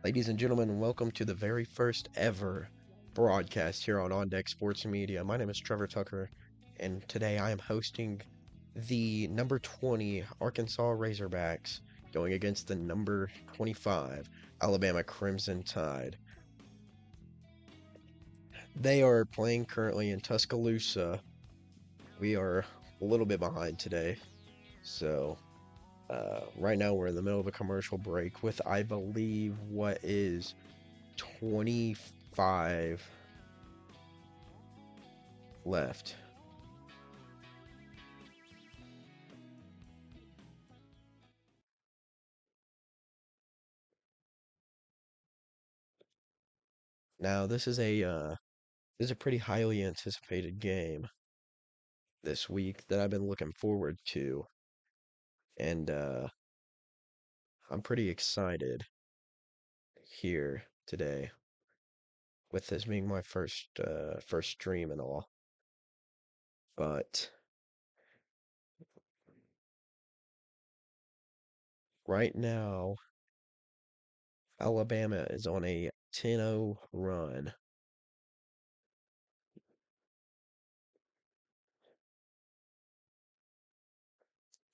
Ladies and gentlemen, welcome to the very first ever broadcast here on Deck Sports Media. My name is Trevor Tucker, and today I am hosting the number 20 Arkansas Razorbacks going against the number 25 Alabama Crimson Tide. They are playing currently in Tuscaloosa. We are a little bit behind today, so right now we're in the middle of a commercial break with, I believe, what is 25 left. Now, this is a pretty highly anticipated game this week that I've been looking forward to, and I'm pretty excited here today with this being my first stream and all. But right now, Alabama is on a 10-0 run.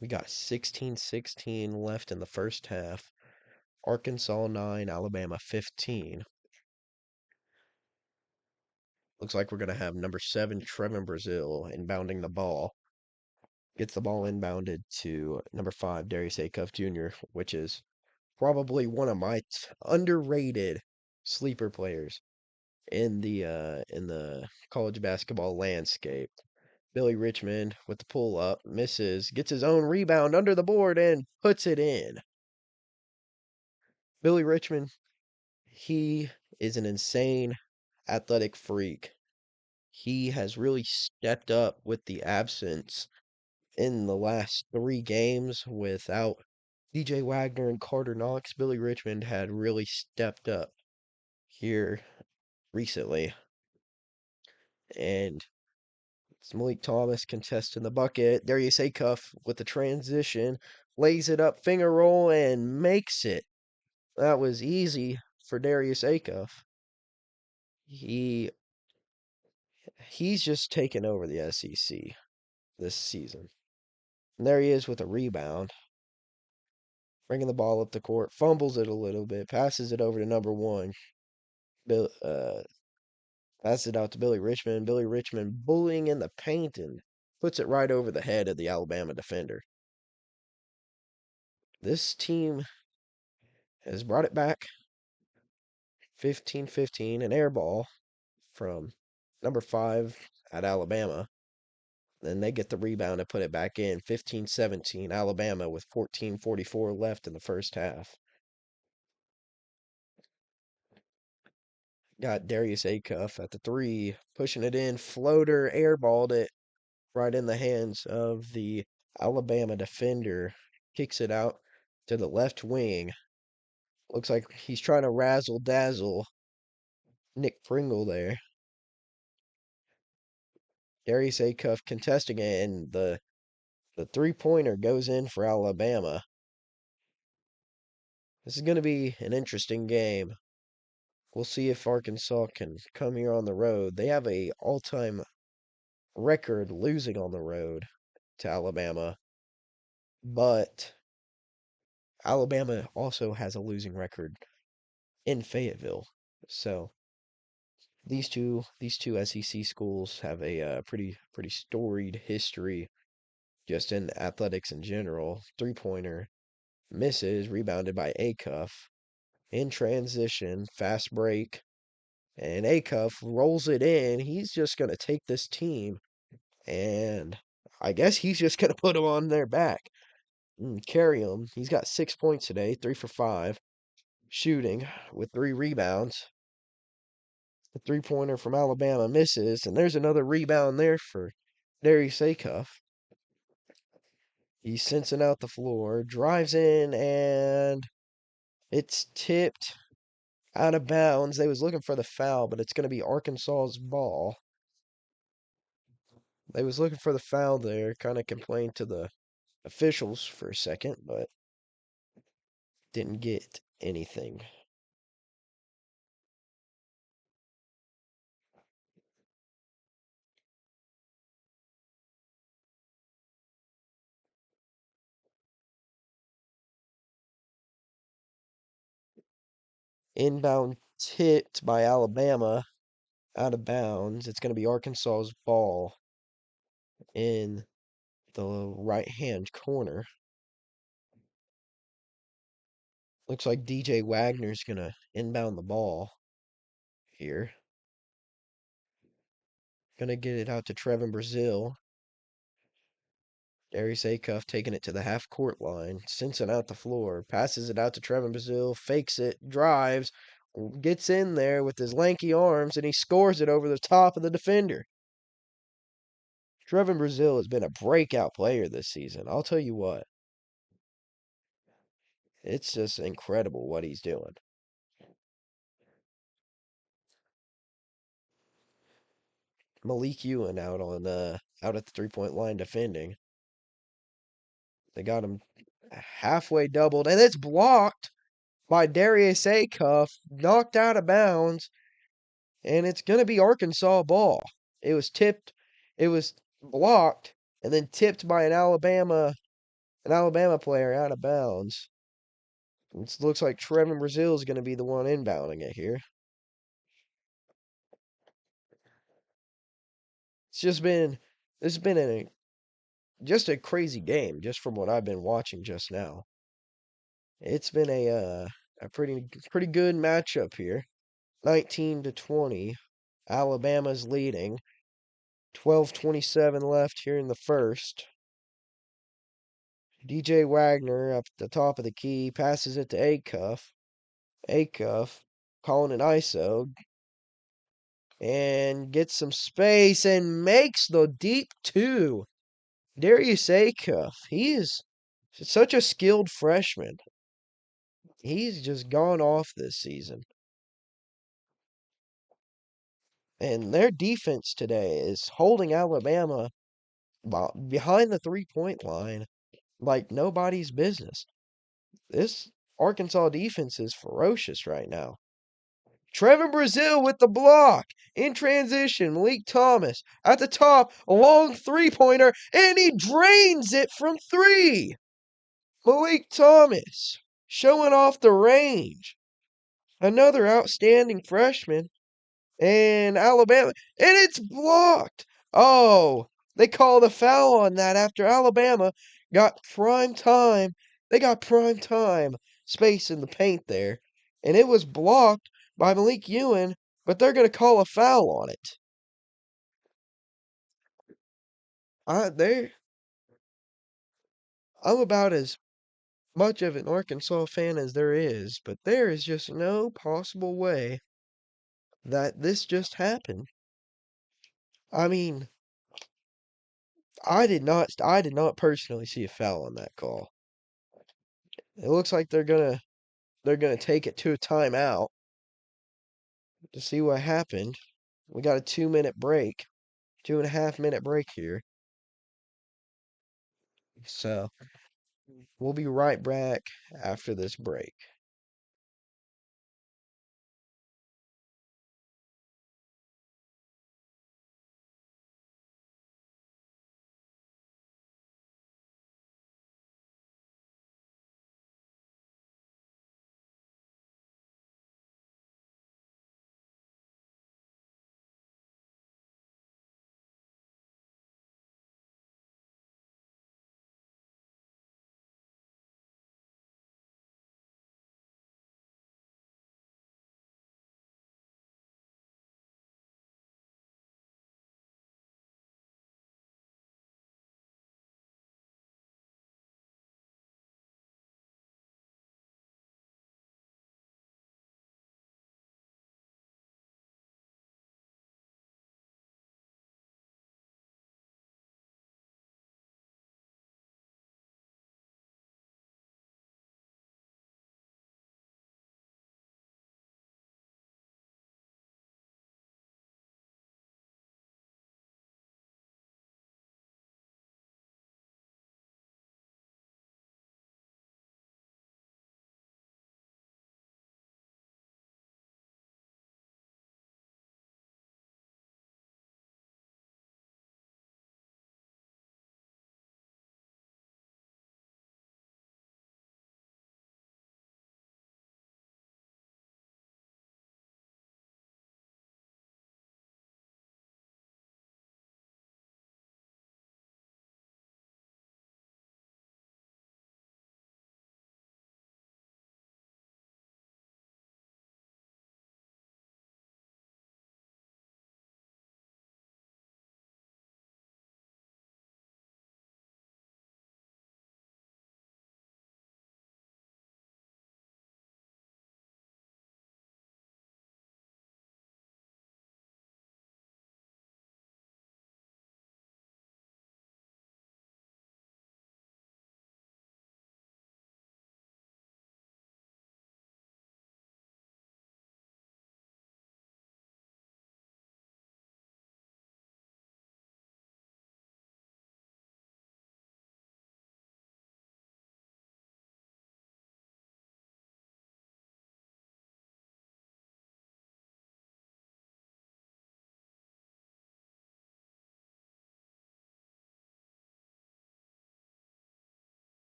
We got 16-16 left in the first half. Arkansas 9, Alabama 15. Looks like we're going to have number 7, Trevin Brazil, inbounding the ball. Gets the ball inbounded to number 5, Darius Acuff Jr., which is probably one of my underrated sleeper players in the college basketball landscape. Billy Richmond with the pull up, misses, gets his own rebound under the board and puts it in. Billy Richmond, he is an insane athletic freak. He has really stepped up with the absence in the last 3 games without DJ Wagner and Carter Knox. Billy Richmond had really stepped up here recently. And it's Malik Thomas contesting the bucket. Darius Acuff with the transition, lays it up, finger roll, and makes it. That was easy for Darius Acuff. He he's just taken over the SEC this season. And there he is with a rebound, bringing the ball up the court, fumbles it a little bit, passes it over to number 1. Bill, passes it out to Billy Richmond. Billy Richmond bullying in the paint and puts it right over the head of the Alabama defender. This team has brought it back 15-15, an air ball from number 5 at Alabama. Then they get the rebound and put it back in 15-17, Alabama with 14:44 left in the first half. Got Darius Acuff at the 3, pushing it in, floater, airballed it right in the hands of the Alabama defender. Kicks it out to the left wing. Looks like he's trying to razzle dazzle Nick Pringle there. Darius Acuff contesting it, and the 3-pointer goes in for Alabama. This is going to be an interesting game. We'll see if Arkansas can come here on the road. They have a all-time record losing on the road to Alabama, but Alabama also has a losing record in Fayetteville. So these two SEC schools have a pretty storied history just in athletics in general. 3-pointer misses, rebounded by Acuff. In transition, fast break, and Acuff rolls it in. He's just going to take this team, and I guess he's just going to put them on their back and carry them. He's got 6 points today, 3 for 5, shooting with 3 rebounds. The 3-pointer from Alabama misses, and there's another rebound there for Darius Acuff. He's sensing out the floor, drives in, and it's tipped out of bounds. They was looking for the foul, but it's going to be Arkansas's ball. They was looking for the foul there, kind of complained to the officials for a second, but didn't get anything. Inbound tipped by Alabama out of bounds. It's going to be Arkansas's ball in the right-hand corner. Looks like DJ Wagner's going to inbound the ball here. Going to get it out to Trevin Brazile. Darius Acuff taking it to the half-court line, sends it out the floor, passes it out to Trevin Brazile, fakes it, drives, gets in there with his lanky arms, and he scores it over the top of the defender. Trevin Brazile has been a breakout player this season. I'll tell you what. It's just incredible what he's doing. Malik Ewan out at the 3-point line defending. They got him halfway doubled, and it's blocked by Darius Acuff, knocked out of bounds, and it's going to be Arkansas ball. It was tipped, it was blocked, and then tipped by an Alabama player out of bounds. It looks like Trevin Brazile is going to be the one inbounding it here. This has been just a crazy game, just from what I've been watching just now. It's been a pretty good matchup here. 19-20. Alabama's leading. 12:27 left here in the first. DJ Wagner up at the top of the key passes it to Acuff. Acuff calling an ISO and gets some space and makes the deep two. Darius Acuff, he is such a skilled freshman. He's just gone off this season. And their defense today is holding Alabama behind the 3-point line like nobody's business. This Arkansas defense is ferocious right now. Trevin Brazile with the block in transition. Malik Thomas at the top, a long 3-pointer, and he drains it from 3. Malik Thomas showing off the range. Another outstanding freshman. And Alabama, and it's blocked. Oh, they called a foul on that after Alabama got prime time. They got prime time space in the paint there, and it was blocked by Malik Ewan, but they're going to call a foul on it. I'm about as much of an Arkansas fan as there is, but there is just no possible way that this just happened. I mean, I did not personally see a foul on that call. It looks like they're gonna take it to a timeout to see what happened. We got a 2-minute break, 2.5-minute break here. So we'll be right back after this break.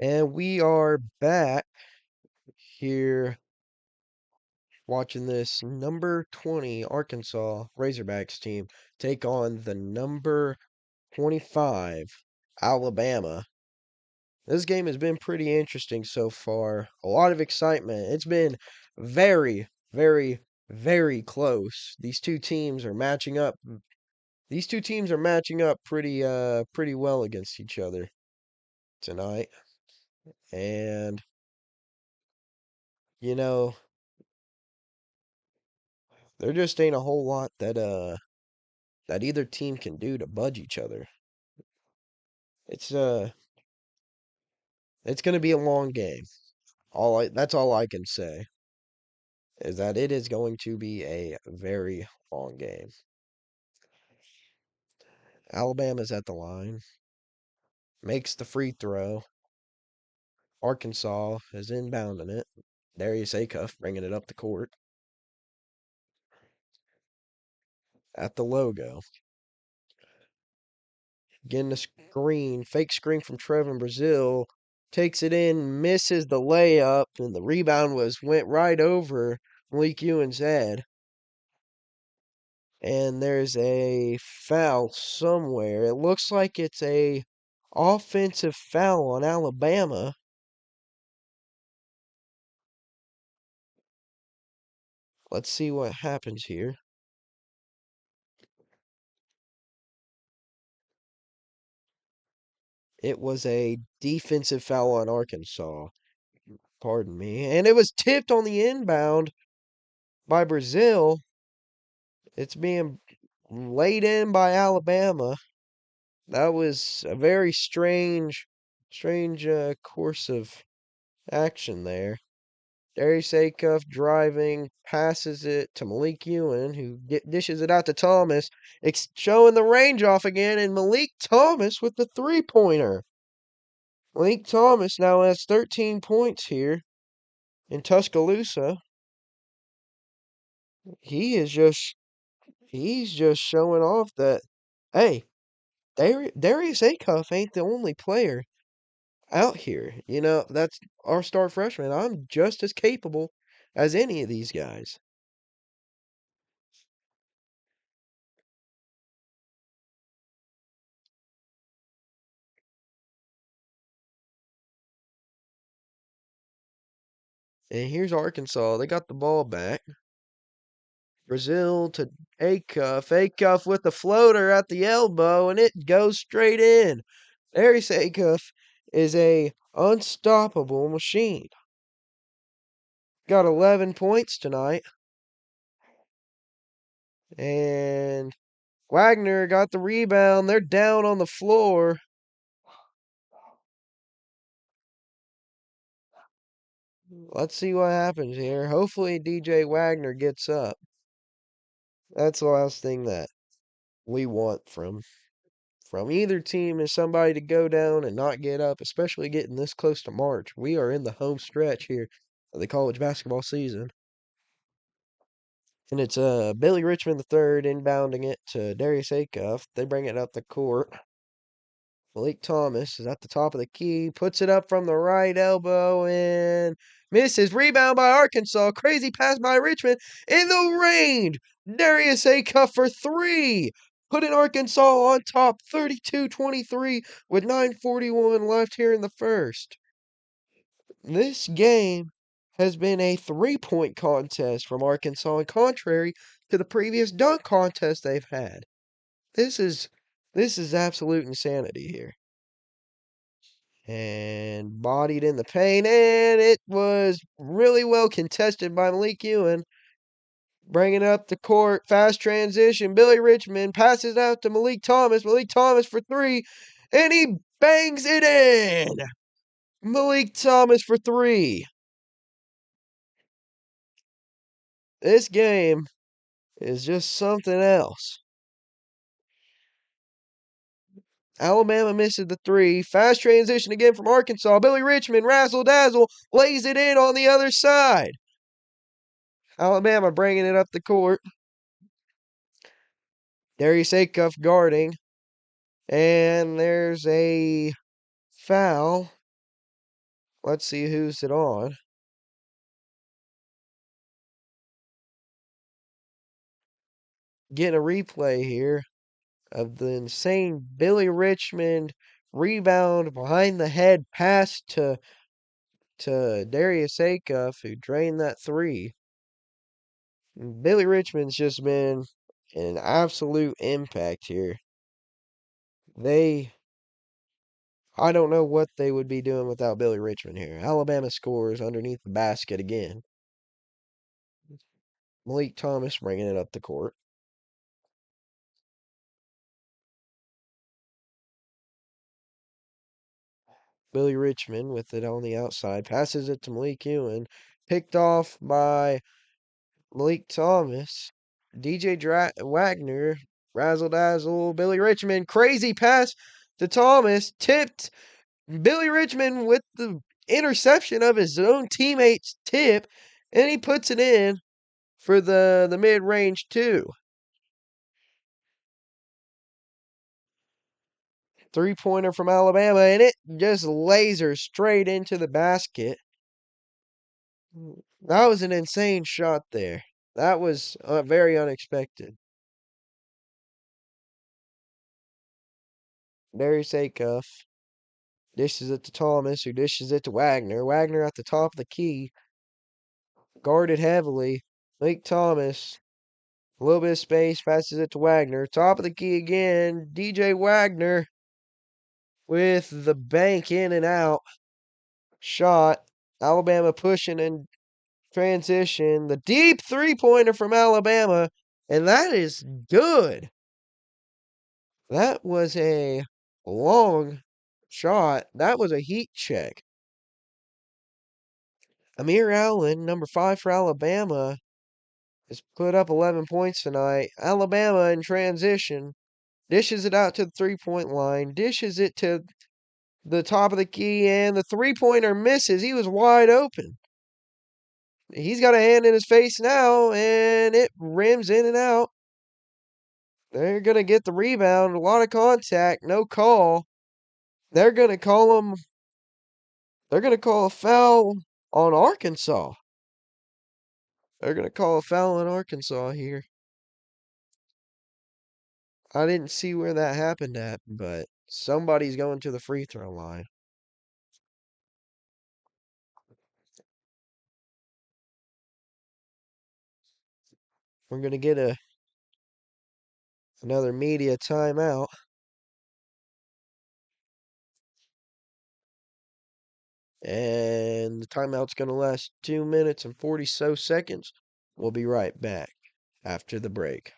And we are back here watching this number 20 Arkansas Razorbacks team take on the number 25 Alabama. This game has been pretty interesting so far. A lot of excitement. It's been very, very, very close. These two teams are matching up pretty well against each other tonight. And you know, there just ain't a whole lot that either team can do to budge each other. It's it's going to be a long game. That's all I can say is that it is going to be a very long game. Alabama's at the line, makes the free throw. Arkansas is inbounding it. Darius Acuff bringing it up the court at the logo. Getting a fake screen from Trevin Brazile. Takes it in, misses the layup, and the rebound went right over Malik Ewan's head. And there's a foul somewhere. It looks like it's a offensive foul on Alabama. Let's see what happens here. It was a defensive foul on Arkansas. Pardon me. And it was tipped on the inbound by Brazile. It's being laid in by Alabama. That was a very strange course of action there. Darius Acuff driving, passes it to Malik Ewan, who dishes it out to Thomas. It's showing the range off again, and Malik Thomas with the three-pointer. Malik Thomas now has 13 points here in Tuscaloosa. He is just he's just showing off that, hey, Darius Acuff ain't the only player out here. That's our star freshman. I'm just as capable as any of these guys. And here's Arkansas. They got the ball back. Brazile to Acuff. Acuff with the floater at the elbow, and it goes straight in. Darius Acuff is a unstoppable machine. Got 11 points tonight. And Wagner got the rebound. They're down on the floor. Let's see what happens here. Hopefully DJ Wagner gets up. That's the last thing that we want from either team is somebody to go down and not get up, especially getting this close to March. We are in the home stretch here of the college basketball season. And it's Billy Richmond III inbounding it to Darius Acuff. They bring it up the court. Malik Thomas is at the top of the key, puts it up from the right elbow and misses. Rebound by Arkansas. Crazy pass by Richmond in the range. Darius Acuff for three. Putting Arkansas on top 32-23 with 9:41 left here in the first. This game has been a three-point contest from Arkansas, and contrary to the previous dunk contest they've had. This is absolute insanity here. And bodied in the paint, and it was really well contested by Malik Ewan. Bringing up the court, fast transition. Billy Richmond passes out to Malik Thomas. Malik Thomas for three, and he bangs it in. Malik Thomas for three. This game is just something else. Alabama misses the three. Fast transition again from Arkansas. Billy Richmond, razzle dazzle, lays it in on the other side. Alabama bringing it up the court. Darius Acuff guarding. And there's a foul Let's see who's it on. Getting a replay here of the insane Billy Richmond rebound behind the head pass to Darius Acuff, who drained that three. Billy Richmond's just been an absolute impact here. I don't know what they would be doing without Billy Richmond here. Alabama scores underneath the basket again. Malik Thomas bringing it up the court. Billy Richmond with it on the outside. Passes it to Malik Ewan. Picked off by Malik Thomas. Wagner. Razzle dazzle. Billy Richmond. Crazy pass to Thomas. Tipped. Billy Richmond with the interception of his own teammate's tip. And he puts it in for the mid-range two. Three-pointer from Alabama, and it just lasers straight into the basket. That was an insane shot there. That was very unexpected. Darius Acuff dishes it to Thomas, who dishes it to Wagner. Wagner at the top of the key, guarded heavily. Malik Thomas, a little bit of space, passes it to Wagner. Top of the key again. DJ Wagner with the bank in and out shot. Alabama pushing in transition. The deep three-pointer from Alabama, and that is good. That was a long shot. That was a heat check. Amir Allen, number 5 for Alabama, has put up 11 points tonight. Alabama in transition. Dishes it out to the three-point line. Dishes it to the top of the key, and the three-pointer misses. He was wide open. He's got a hand in his face now, and it rims in and out. They're going to get the rebound. A lot of contact. No call. They're going to call him. They're going to call a foul on Arkansas. They're going to call a foul on Arkansas here. I didn't see where that happened at, but somebody's going to the free throw line. We're going to get another media timeout. And the timeout's going to last 2 minutes and 40 so seconds. We'll be right back after the break.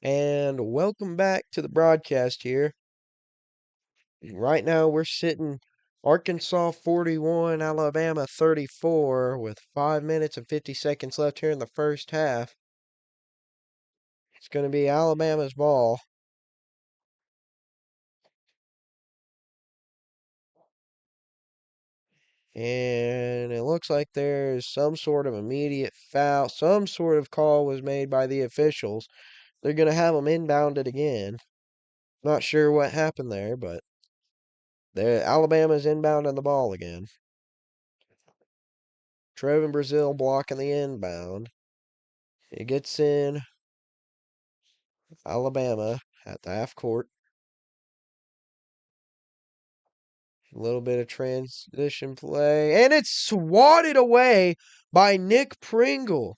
And welcome back to the broadcast here. Right now we're sitting Arkansas 41, Alabama 34 with 5 minutes and 50 seconds left here in the first half. It's going to be Alabama's ball. And it looks like there's some sort of immediate foul. Some sort of call was made by the officials. They're going to have them inbounded again. Not sure what happened there, but Alabama's inbounding the ball again. Trevin Brazil blocking the inbound. It gets in Alabama at the half court. A little bit of transition play. And it's swatted away by Nick Pringle.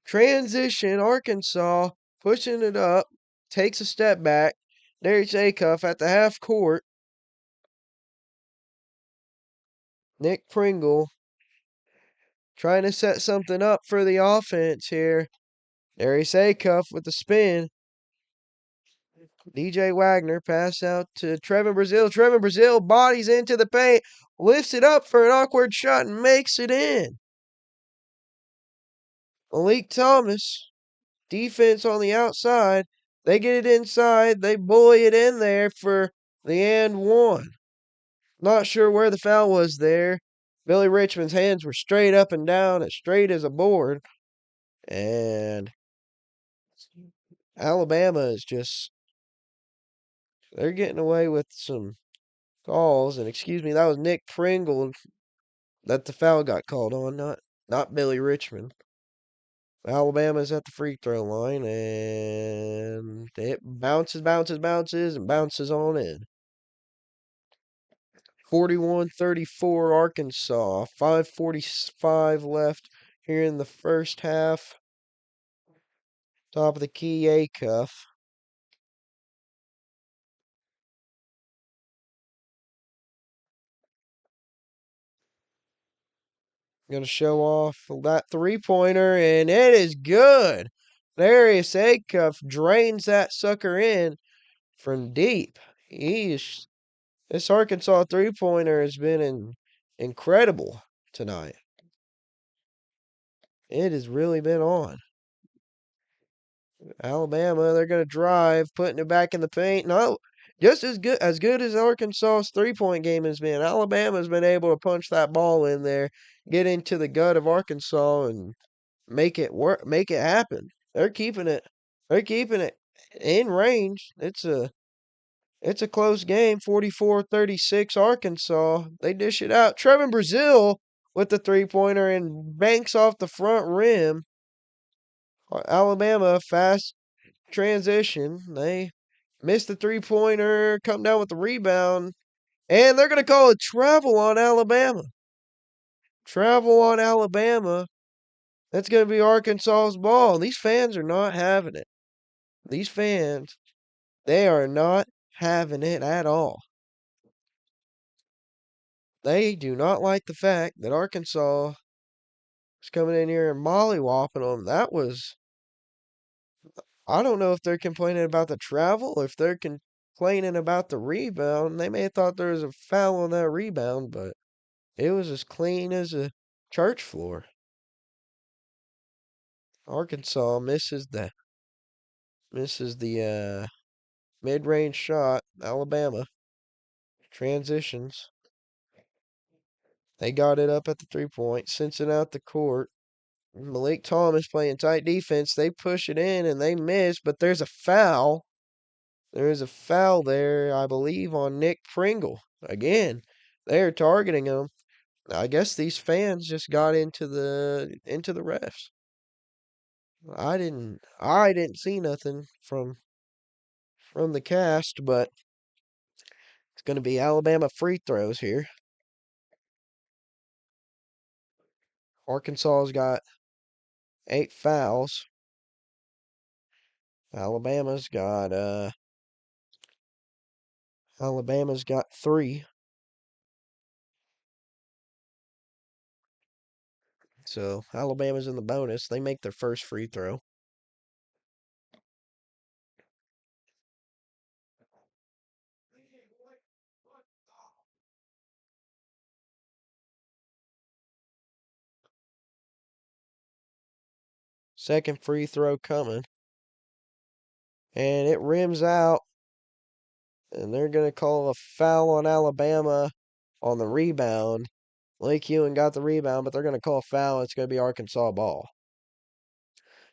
Transition, Arkansas pushing it up. Takes a step back. Darius Acuff at the half court. Nick Pringle trying to set something up for the offense here. Darius Acuff with the spin. DJ Wagner pass out to Trevin Brazil. Trevin Brazil bodies into the paint, lifts it up for an awkward shot and makes it in. Malik Thomas, defense on the outside. They get it inside. They bully it in there for the and one. Not sure where the foul was there. Billy Richmond's hands were straight up and down, as straight as a board. And Alabama is just, they're getting away with some calls. And excuse me, that was Nick Pringle that the foul got called on, not Billy Richmond. Alabama's at the free throw line, and it bounces, and bounces on in. 41-34 Arkansas. 5:45 left here in the first half. Top of the key, Acuff. Going to show off that three-pointer, and it is good. Darius Acuff drains that sucker in from deep. This Arkansas three-pointer has been incredible tonight. It has really been on. Alabama, they're going to drive, putting it back in the paint. No, just as good as Arkansas's three-point game has been. Alabama's been able to punch that ball in there, get into the gut of Arkansas, and make it work, make it happen. They're keeping it. They're keeping it in range. It's a close game, 44-36 Arkansas. They dish it out. Trevin Brazil with the three-pointer and banks off the front rim. Alabama fast transition. They miss the three-pointer, come down with the rebound, and they're going to call it travel on Alabama. Travel on Alabama. That's going to be Arkansas's ball. These fans are not having it. These fans, they are not having it at all. They do not like the fact that Arkansas is coming in here and mollywopping them. I don't know if they're complaining about the travel or if they're complaining about the rebound. They may have thought there was a foul on that rebound, but it was as clean as a church floor. Arkansas misses the mid-range shot. Alabama transitions. They got it up at the 3-point, sends it out the court. Malik Thomas playing tight defense. They push it in and they miss, but there's a foul. There is a foul there, I believe, on Nick Pringle. Again, they're targeting him. I guess these fans just got into the refs. I didn't see nothing from the cast, but it's going to be Alabama free throws here. Arkansas's got 8 fouls. Alabama's got Alabama's got 3. So Alabama's in the bonus. They make their first free throw. Second free throw coming. And it rims out. And they're going to call a foul on Alabama on the rebound. Lake Ewan got the rebound, but they're going to call a foul. It's going to be Arkansas ball.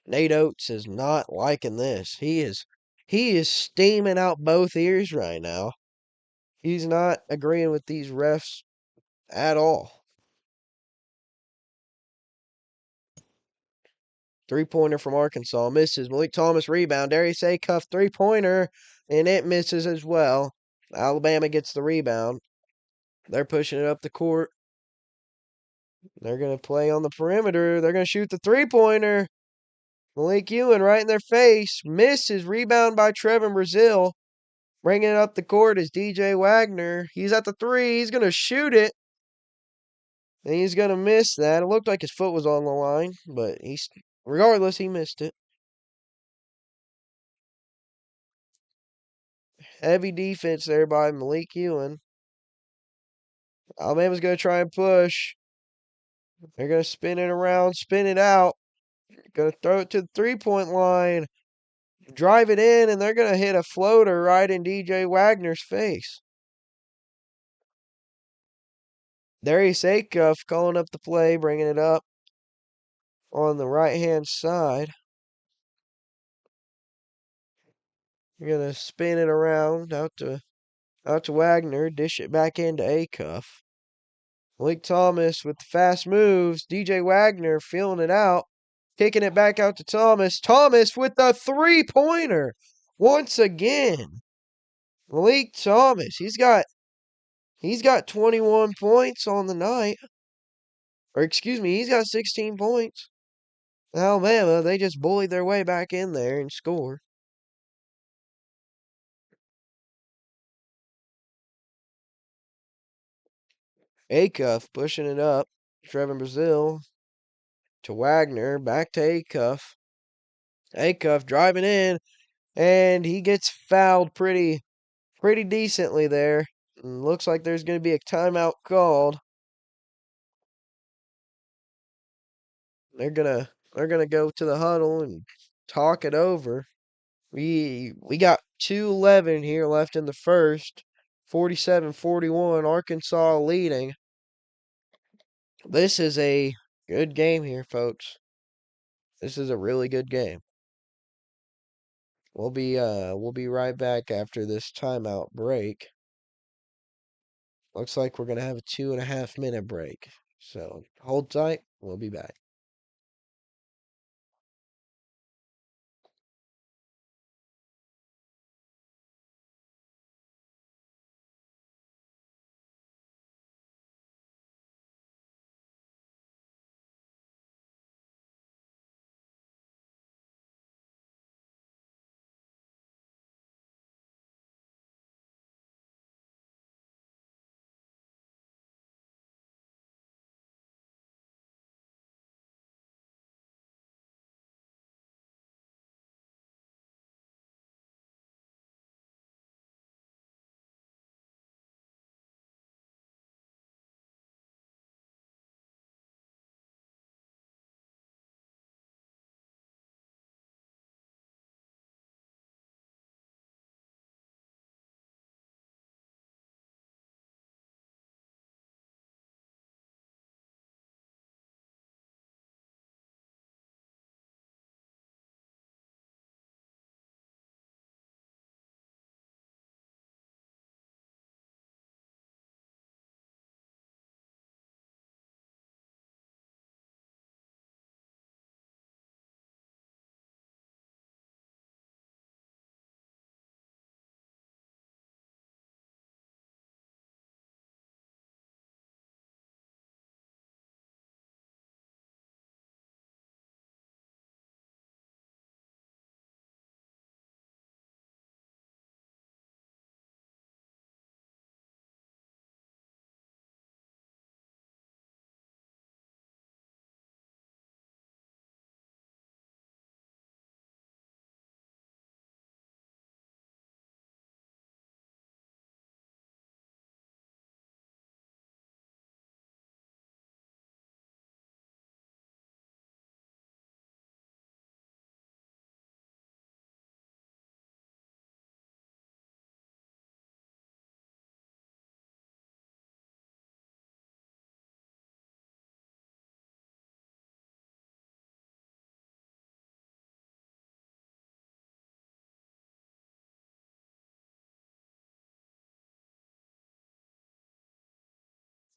Nate Oates is not liking this. He is steaming out both ears right now. He's not agreeing with these refs at all. Three-pointer from Arkansas misses. Malik Thomas rebound. Darius Acuff three-pointer, and it misses as well. Alabama gets the rebound. They're pushing it up the court. They're going to play on the perimeter. They're going to shoot the three-pointer. Malik Ewan right in their face. Misses. Rebound by Trevin Brazil. Bringing it up the court is DJ Wagner. He's at the three. He's going to shoot it. And he's going to miss that. It looked like his foot was on the line, but regardless, he missed it. Heavy defense there by Malik Ewan. Alabama's going to try and push. They're going to spin it around, spin it out. Going to throw it to the three-point line. Drive it in, and they're going to hit a floater right in DJ Wagner's face. Darius Acuff calling up the play, bringing it up on the right-hand side. You're going to spin it around out to Wagner, dish it back into Acuff. Malik Thomas with the fast moves. DJ Wagner feeling it out. Kicking it back out to Thomas. Thomas with the three-pointer. Once again. Malik Thomas. He's got 21 points on the night. Or excuse me, he's got 16 points. Alabama, they just bullied their way back in there and scored. Acuff pushing it up. Trevin Brazil to Wagner. Back to Acuff. Acuff driving in. And he gets fouled pretty decently there. And looks like there's going to be a timeout called. They're gonna go to the huddle and talk it over. We got 2:11 here left in the first. 47-41, Arkansas leading. This is a good game here, folks. This is a really good game. We'll be right back after this timeout break. Looks like we're gonna have a 2.5 minute break. So hold tight, we'll be back.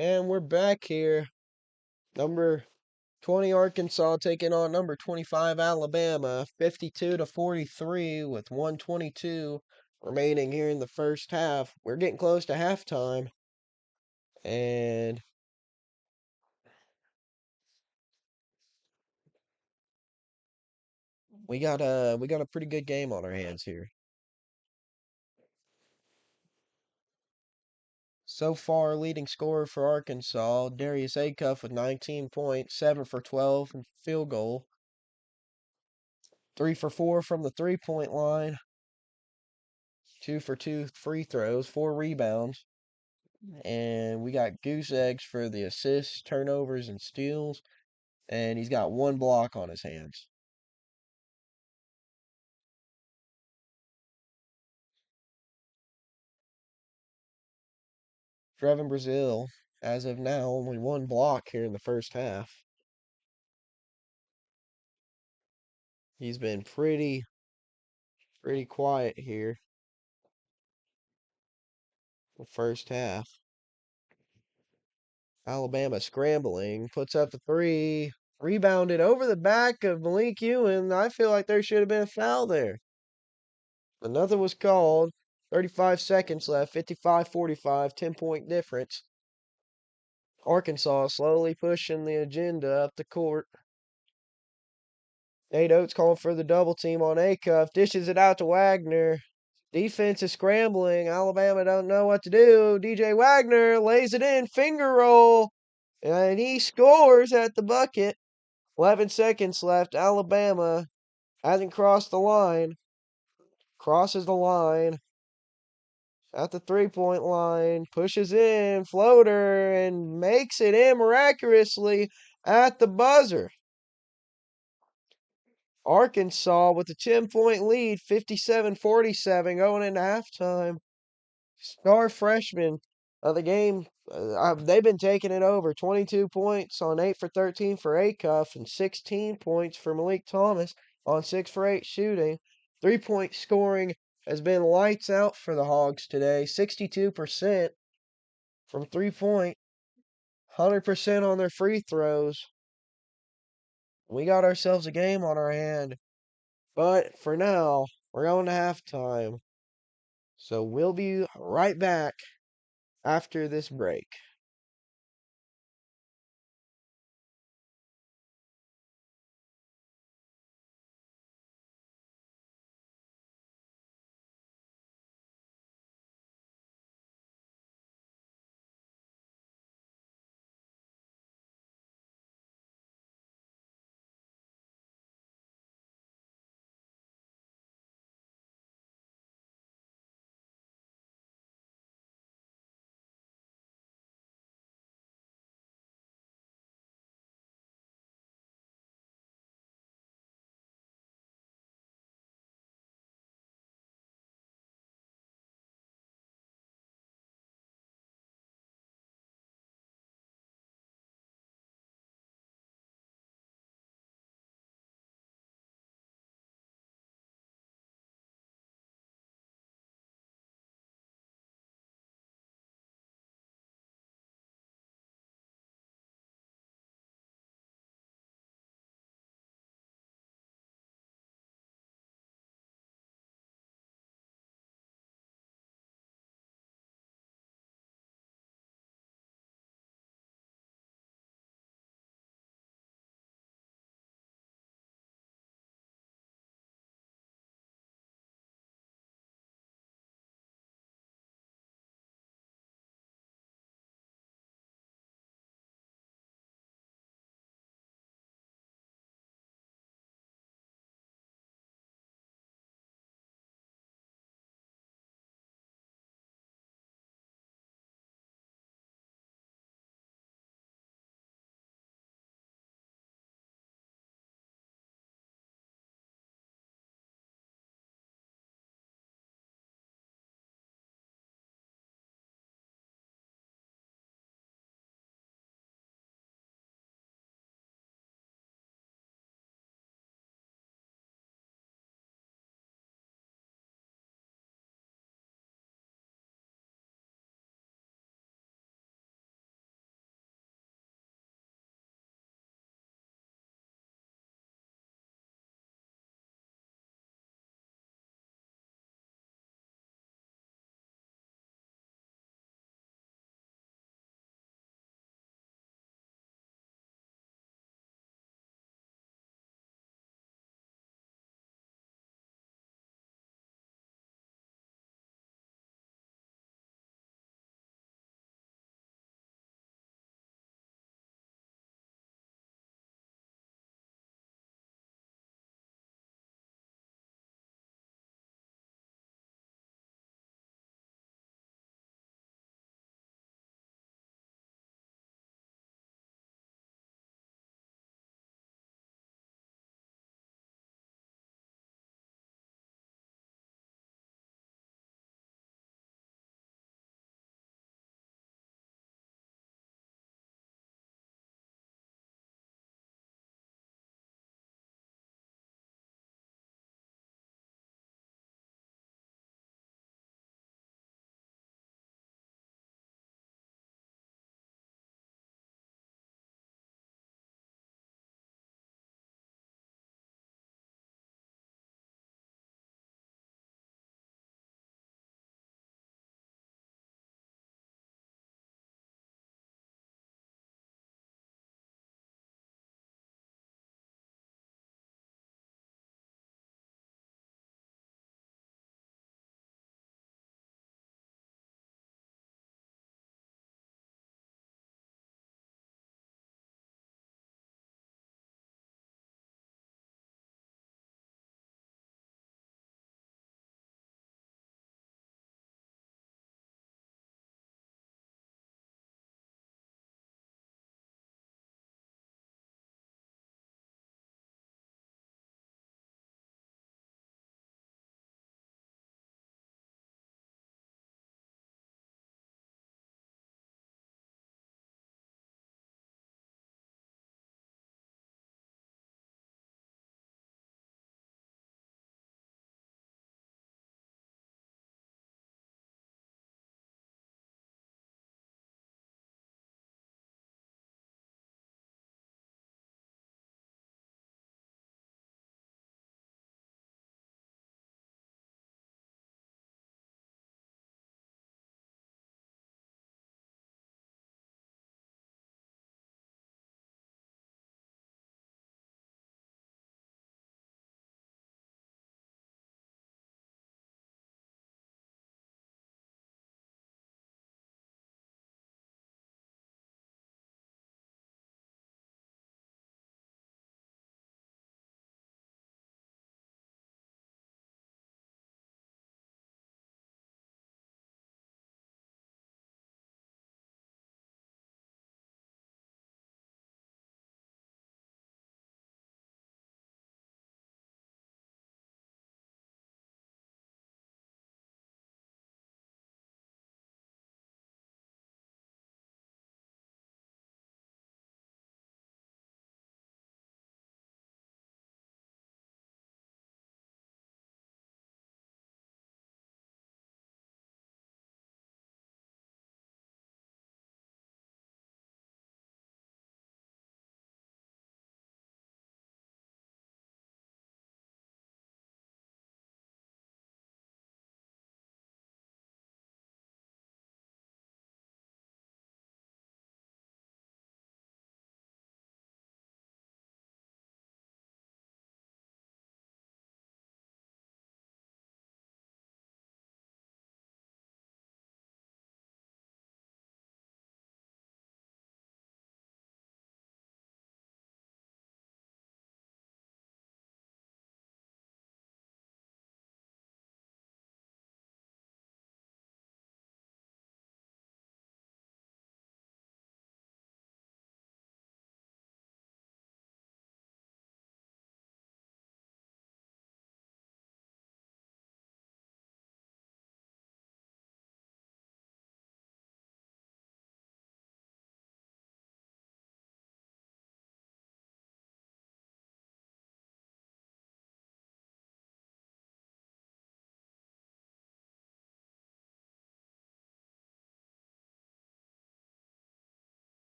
And we're back here. Number 20 Arkansas taking on number 25 Alabama, 52-43 with 122 remaining here in the first half. We're getting close to halftime. And we got a pretty good game on our hands here. So far, leading scorer for Arkansas, Darius Acuff with 19 points, 7 for 12 and field goal. 3 for 4 from the 3-point line. 2 for 2 free throws, 4 rebounds. And we got Goose Eggs for the assists, turnovers, and steals. And he's got 1 block on his hands. Trevin Brazil, as of now, only 1 block here in the first half. He's been pretty quiet here the first half. Alabama scrambling, puts up the 3, rebounded over the back of Malik Ewan. I feel like there should have been a foul there. But nothing was called. 35 seconds left, 55-45, 10-point difference. Arkansas slowly pushing the agenda up the court. Nate Oates calling for the double team on Acuff, dishes it out to Wagner. Defense is scrambling. Alabama don't know what to do. DJ Wagner lays it in, finger roll, and he scores at the bucket. 11 seconds left. Alabama hasn't crossed the line. Crosses the line at the 3-point line, pushes in, floater, and makes it in miraculously at the buzzer. Arkansas with a 10-point lead, 57-47 going into halftime. Star freshman of the game, they've been taking it over. 22 points on 8 for 13 for Acuff and 16 points for Malik Thomas on 6 for 8 shooting. 3-point scoring has been lights out for the Hogs today. 62% from 3-point, 100% on their free throws. We got ourselves a game on our hand. But for now, we're going to halftime. So we'll be right back after this break.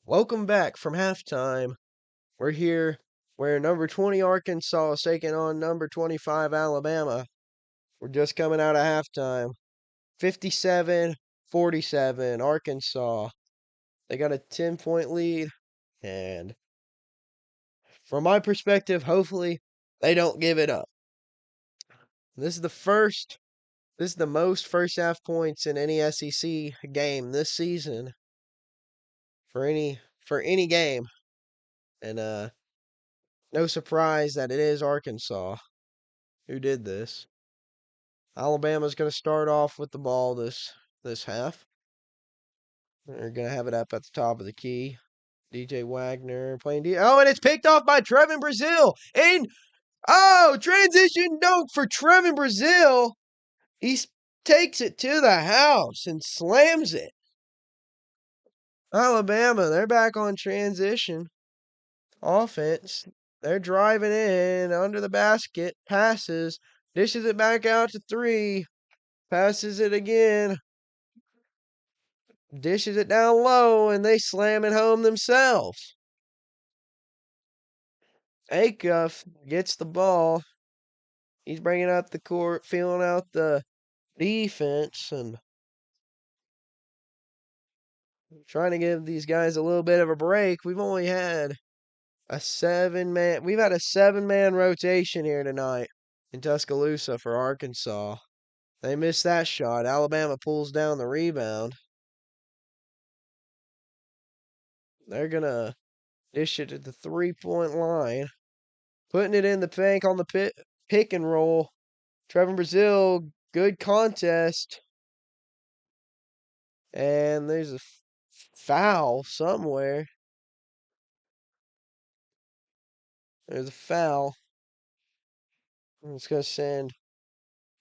Welcome back from halftime. We're here where number 20 Arkansas is taking on number 25 Alabama. We're just coming out of halftime. 57-47 Arkansas. They got a 10-point lead, and from my perspective, hopefully they don't give it up. This is the most first half points in any SEC game this season for any game. And no surprise that it is Arkansas who did this. Alabama's going to start off with the ball this half. They're going to have it up at the top of the key. DJ Wagner playing Oh, and it's picked off by Trevin Brazile. And transition dunk for Trevin Brazile. He takes it to the house and slams it. Alabama, they're back on transition offense. They're driving in under the basket, passes, dishes it back out to 3, passes it again, dishes it down low, and they slam it home themselves. Acuff gets the ball. He's bringing up the court, feeling out the defense, and trying to give these guys a little bit of a break. We've had a 7-man rotation here tonight in Tuscaloosa for Arkansas. They missed that shot. Alabama pulls down the rebound. They're going to dish it at the 3-point line. Putting it in the bank on the pick and roll. Trevin Brazile, good contest. And there's a foul somewhere. There's a foul. It's going to send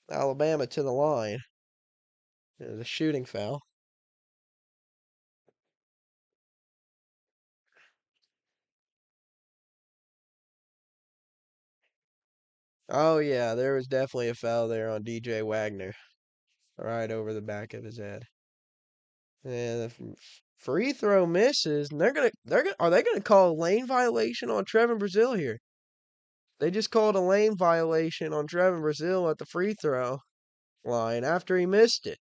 Alabama to the line. There's a shooting foul. Oh, yeah, there was definitely a foul there on DJ Wagner. Right over the back of his head. And the free throw misses. And are they gonna call a lane violation on Trevin Brazile here? They just called a lane violation on Trevin Brazile at the free throw line after he missed it.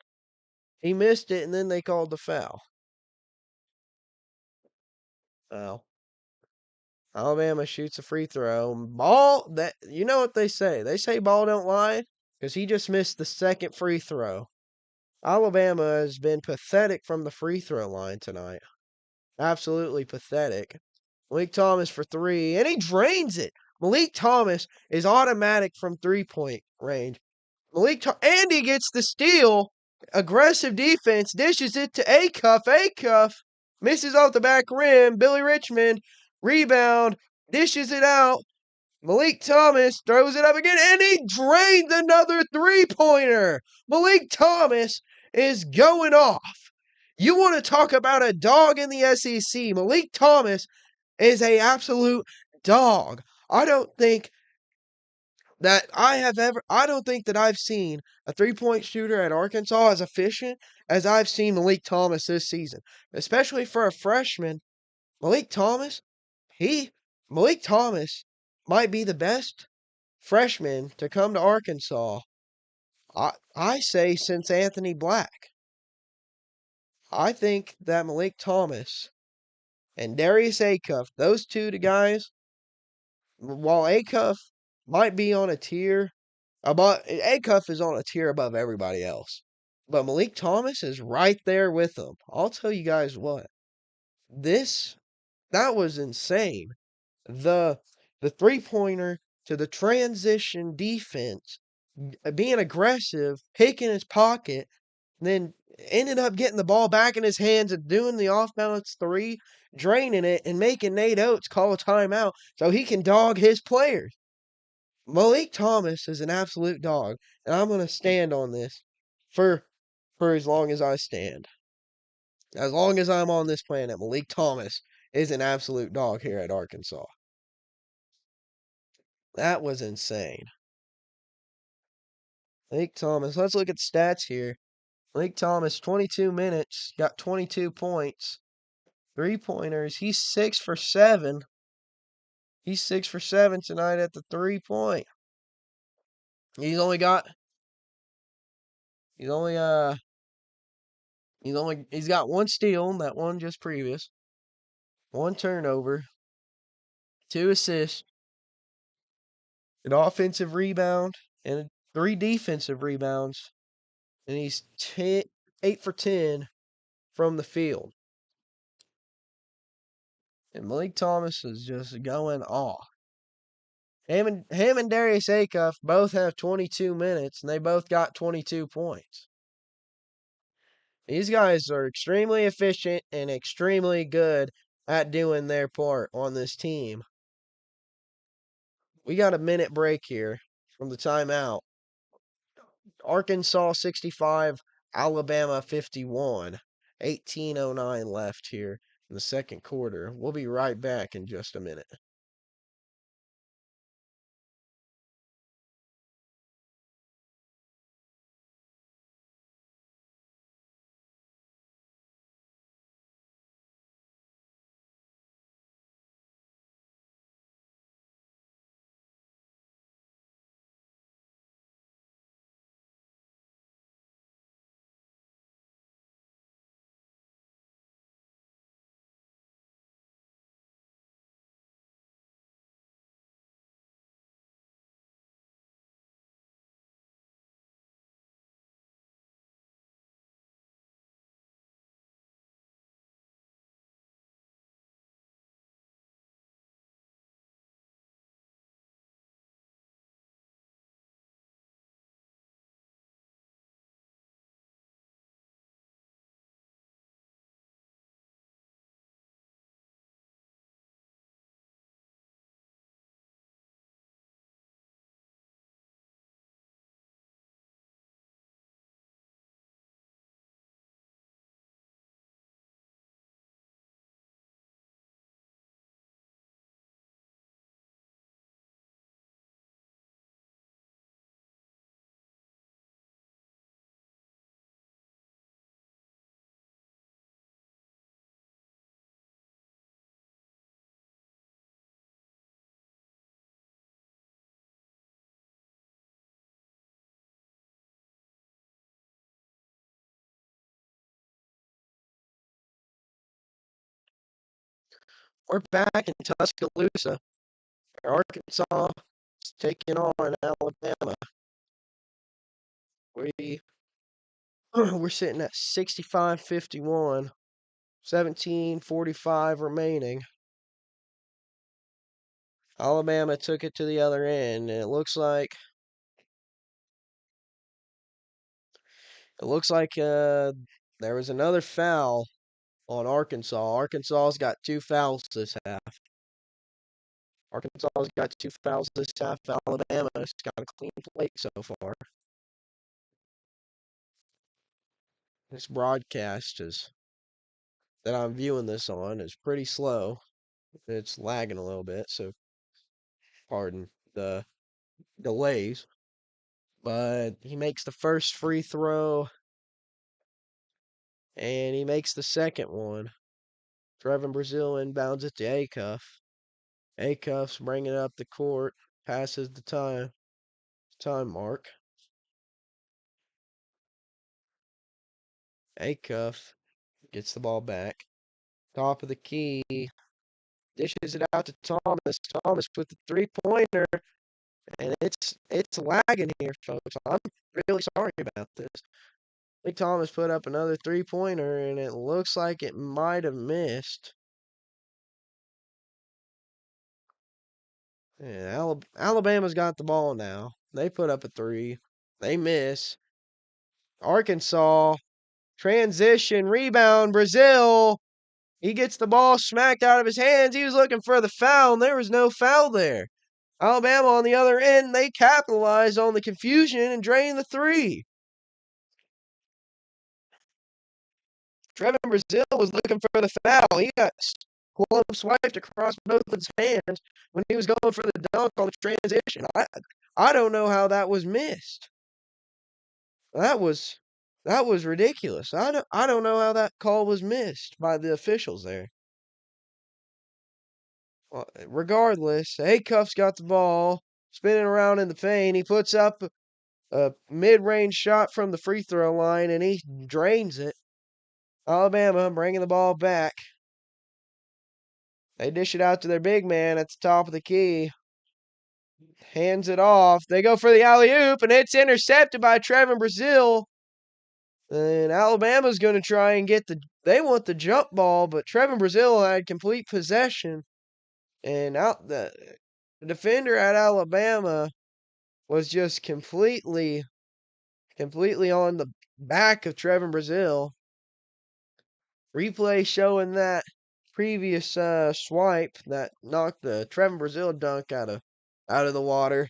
He missed it, and then they called the foul. Foul. Alabama shoots a free throw. Ball, that you know what they say. They say ball don't lie, because he just missed the second free throw. Alabama has been pathetic from the free throw line tonight. Absolutely pathetic. Malik Thomas for 3, and he drains it. Malik Thomas is automatic from 3-point range. And he gets the steal. Aggressive defense, dishes it to Acuff. Acuff misses off the back rim. Billy Richmond, rebound, dishes it out. Malik Thomas throws it up again, and he drains another 3-pointer. Malik Thomas is going off. You want to talk about a dog in the SEC. Malik Thomas is an absolute dog. I don't think that I've seen a 3-point shooter at Arkansas as efficient as I've seen Malik Thomas this season. Especially for a freshman. Malik Thomas might be the best freshman to come to Arkansas. I say since Anthony Black. I think that Malik Thomas and Darius Acuff, those two guys, while Acuff might be on a tier Acuff is on a tier above everybody else. But Malik Thomas is right there with them. I'll tell you guys what. That was insane. The 3-pointer to the transition defense, being aggressive, picking his pocket, then ended up getting the ball back in his hands and doing the off-balance 3, draining it, and making Nate Oates call a timeout so he can dog his players. Malik Thomas is an absolute dog, and I'm going to stand on this for as long as I stand. As long as I'm on this planet, Malik Thomas is an absolute dog here at Arkansas. That was insane. Malik Thomas, let's look at the stats here. Malik Thomas, 22 minutes, got 22 points. 3-pointers. He's 6 for 7. He's 6 for 7 tonight at the 3-point. He's only got he's only he's got one steal, that one just previous, one turnover, 2 assists, an offensive rebound, and 3 defensive rebounds, and he's 8 for 10 from the field. And Malik Thomas is just going off. Him and Darius Acuff both have 22 minutes, and they both got 22 points. These guys are extremely efficient and extremely good at doing their part on this team. We got a minute break here from the timeout. Arkansas 65, Alabama 51. 18:09 left here in the second quarter. We'll be right back in just a minute. We're back in Tuscaloosa. Arkansas is taking on Alabama. We're sitting at 65-51, 17:45 remaining. Alabama took it to the other end, and it looks like there was another foul on Arkansas. Arkansas's got 2 fouls this half. Arkansas's got 2 fouls this half. Alabama's got a clean plate so far. This broadcast that I'm viewing this on is pretty slow. It's lagging a little bit, so pardon the delays. But he makes the first free throw, and he makes the second one. Trevin Brazile inbounds it to Acuff. Acuff's bringing it up the court, passes the time mark. Acuff gets the ball back. Top of the key. Dishes it out to Thomas. Thomas with the 3-pointer. And it's lagging here, folks. I'm really sorry about this. Lee Thomas put up another 3-pointer, and it looks like it might have missed. Yeah, Alabama's got the ball now. They put up a 3. They miss. Arkansas, transition, rebound, Brazile. He gets the ball smacked out of his hands. He was looking for the foul, and there was no foul there. Alabama on the other end, they capitalized on the confusion and drained the 3. Trevin Brazile was looking for the foul. He got glove swiped across both of his hands when he was going for the dunk on the transition. I don't know how that was missed. That was ridiculous. I don't know how that call was missed by the officials there. Regardless, Acuff's got the ball spinning around in the paint. He puts up a mid-range shot from the free throw line and he drains it. Alabama bringing the ball back. They dish it out to their big man at the top of the key. Hands it off. They go for the alley-oop, and it's intercepted by Trevin Brazile. And Alabama's going to try and get they want the jump ball, but Trevin Brazile had complete possession. And the defender at Alabama was just completely on the back of Trevin Brazile. Replay showing that previous swipe that knocked the Trevin Brazile dunk out of the water.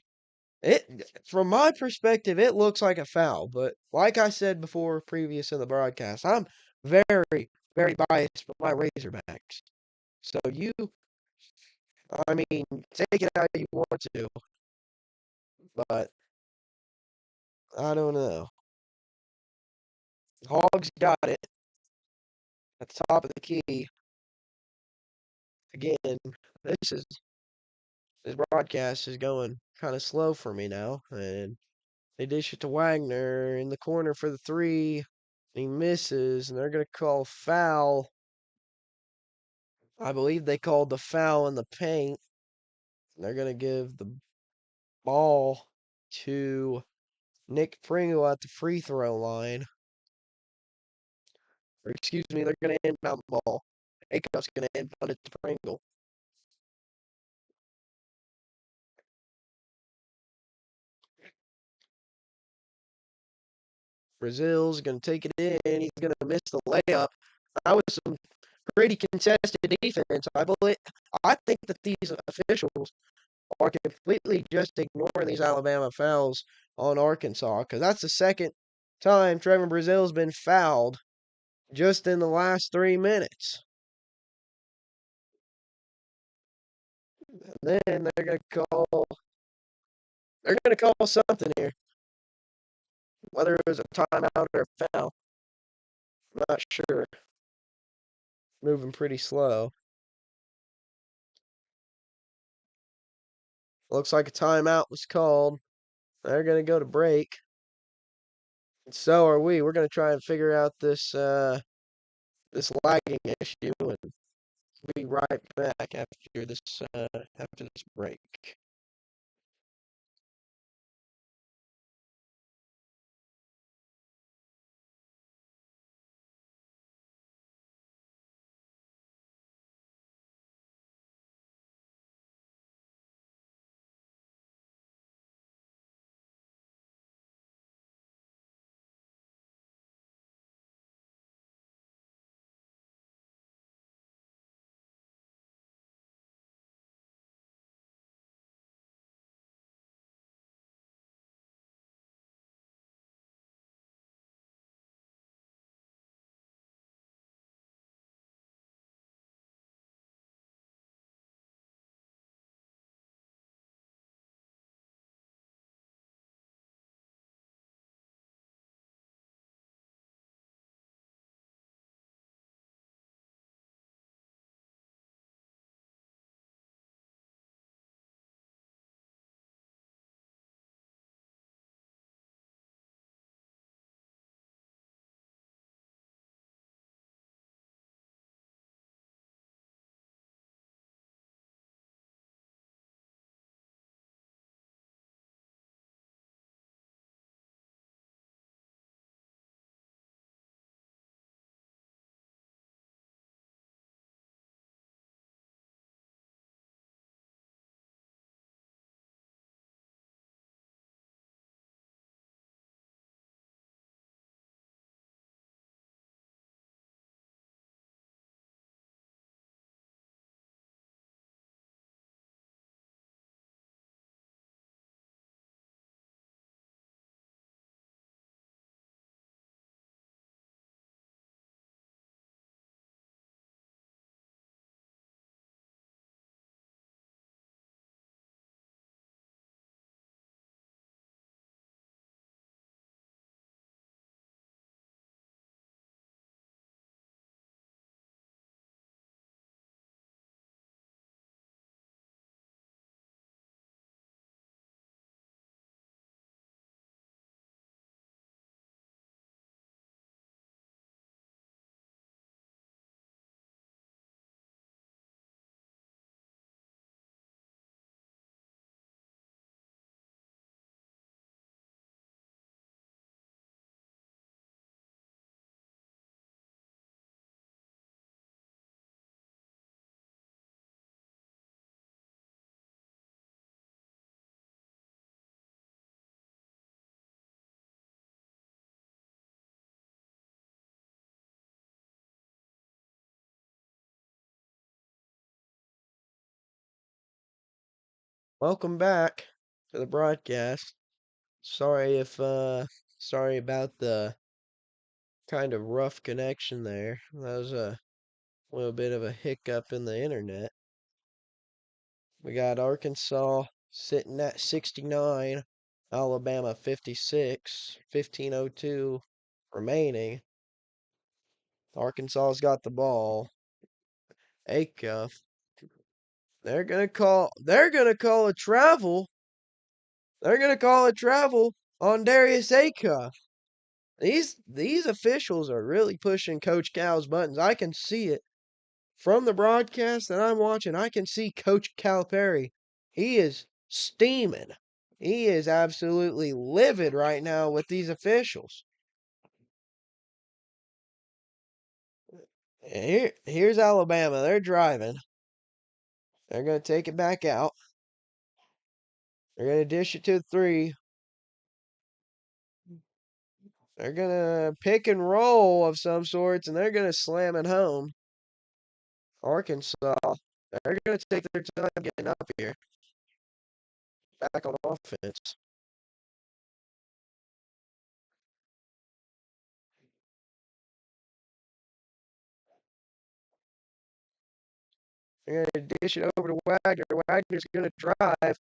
From my perspective, it looks like a foul, but like I said before, previous in the broadcast, I'm very, very biased with my Razorbacks. So I mean, take it how you want to, but I don't know. Hogs got it at the top of the key. Again, this broadcast is going kind of slow for me now, and they dish it to Wagner in the corner for the three. He misses, and they're going to call foul. I believe they called the foul in the paint. They're going to give the ball to Nick Pringle at the free throw line. Or excuse me, they're going to inbound the ball. Acuff's going to inbound it to Pringle. Brazile's going to take it in. He's going to miss the layup. That was some pretty contested defense. I think that these officials are completely just ignoring these Alabama fouls on Arkansas, because that's the second time Trevin Brazile's been fouled just in the last 3 minutes. And then they're gonna call something here. Whether it was a timeout or a foul, I'm not sure. Moving pretty slow. Looks like a timeout was called. They're gonna go to break. And so are we. We're gonna try and figure out this lagging issue and be right back after this break. Welcome back to the broadcast. Sorry about the kind of rough connection there. That was a little bit of a hiccup in the internet. We got Arkansas sitting at 69, Alabama 56, 15:02 remaining. Arkansas's got the ball. Acuff. They're gonna call a travel. They're gonna call a travel on Darius Acuff. These officials are really pushing Coach Cal's buttons. I can see it from the broadcast that I'm watching. I can see Coach Calipari. He is steaming. He is absolutely livid right now with these officials. Here's Alabama. They're driving. They're gonna take it back out. They're gonna dish it to the 3. They're gonna pick and roll of some sorts, and they're gonna slam it home. Arkansas. They're gonna take their time getting up here. Back on offense. They're going to dish it over to Wagner. Wagner's going to drive.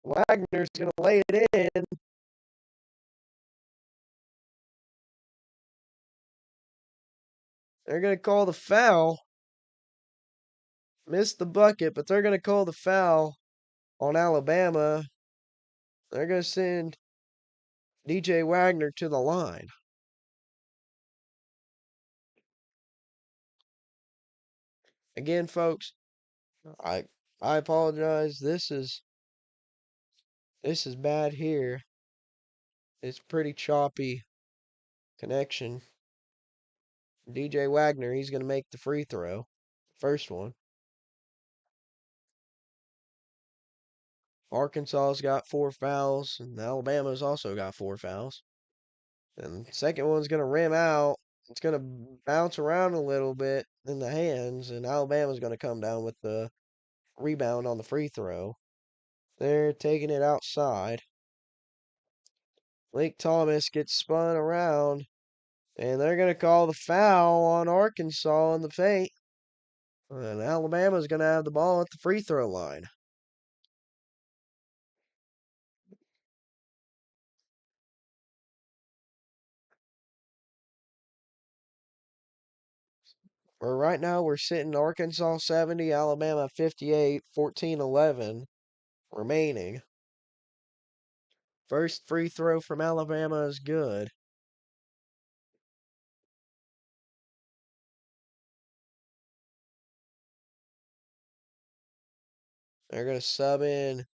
Wagner's going to lay it in. They're going to call the foul. Missed the bucket, but they're going to call the foul on Alabama. They're going to send DJ Wagner to the line. Again, folks, I apologize. This is bad here. It's pretty choppy connection. DJ Wagner, he's going to make the free throw. First one. Arkansas's got 4 fouls, and Alabama's also got 4 fouls. And the second one's going to rim out. It's going to bounce around a little bit in the hands, and Alabama's going to come down with the rebound on the free throw. They're taking it outside. Lake Thomas gets spun around, and they're going to call the foul on Arkansas in the paint. And Alabama's going to have the ball at the free throw line. Right now, we're sitting Arkansas 70, Alabama 58, 14-11 remaining. First free throw from Alabama is good. They're going to sub in.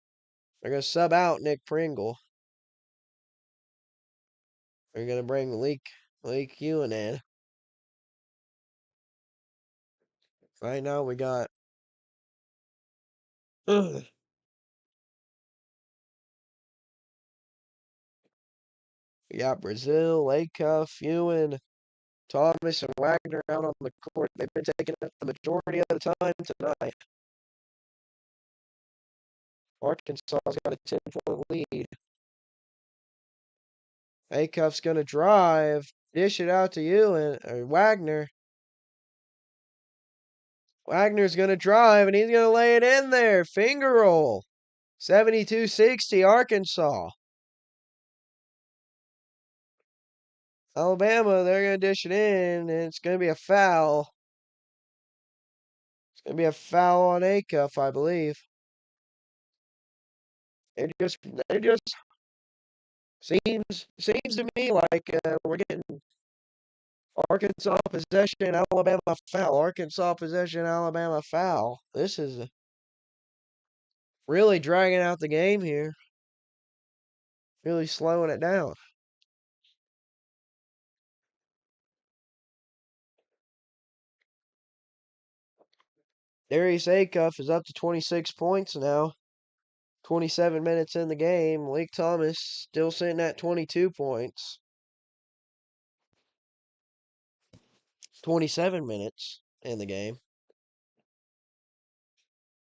They're going to sub out Nick Pringle. They're going to bring Lake Ewan in. Right now, we got. We got Brazil, Acuff, Ewan, Thomas, and Wagner out on the court. They've been taking up the majority of the time tonight. Arkansas's got a 10-point lead. Acuff's going to drive, dish it out to Ewan, or Wagner. Wagner's going to drive, and he's going to lay it in there. Finger roll. 72-60, Arkansas. Alabama, they're going to dish it in, and it's going to be a foul. It's going to be a foul on Acuff, I believe. It just seems to me like we're getting Arkansas possession, Alabama foul. Arkansas possession, Alabama foul. This is really dragging out the game here. Really slowing it down. Darius Acuff is up to 26 points now. 27 minutes in the game. Lake Thomas still sitting at 22 points. 27 minutes in the game.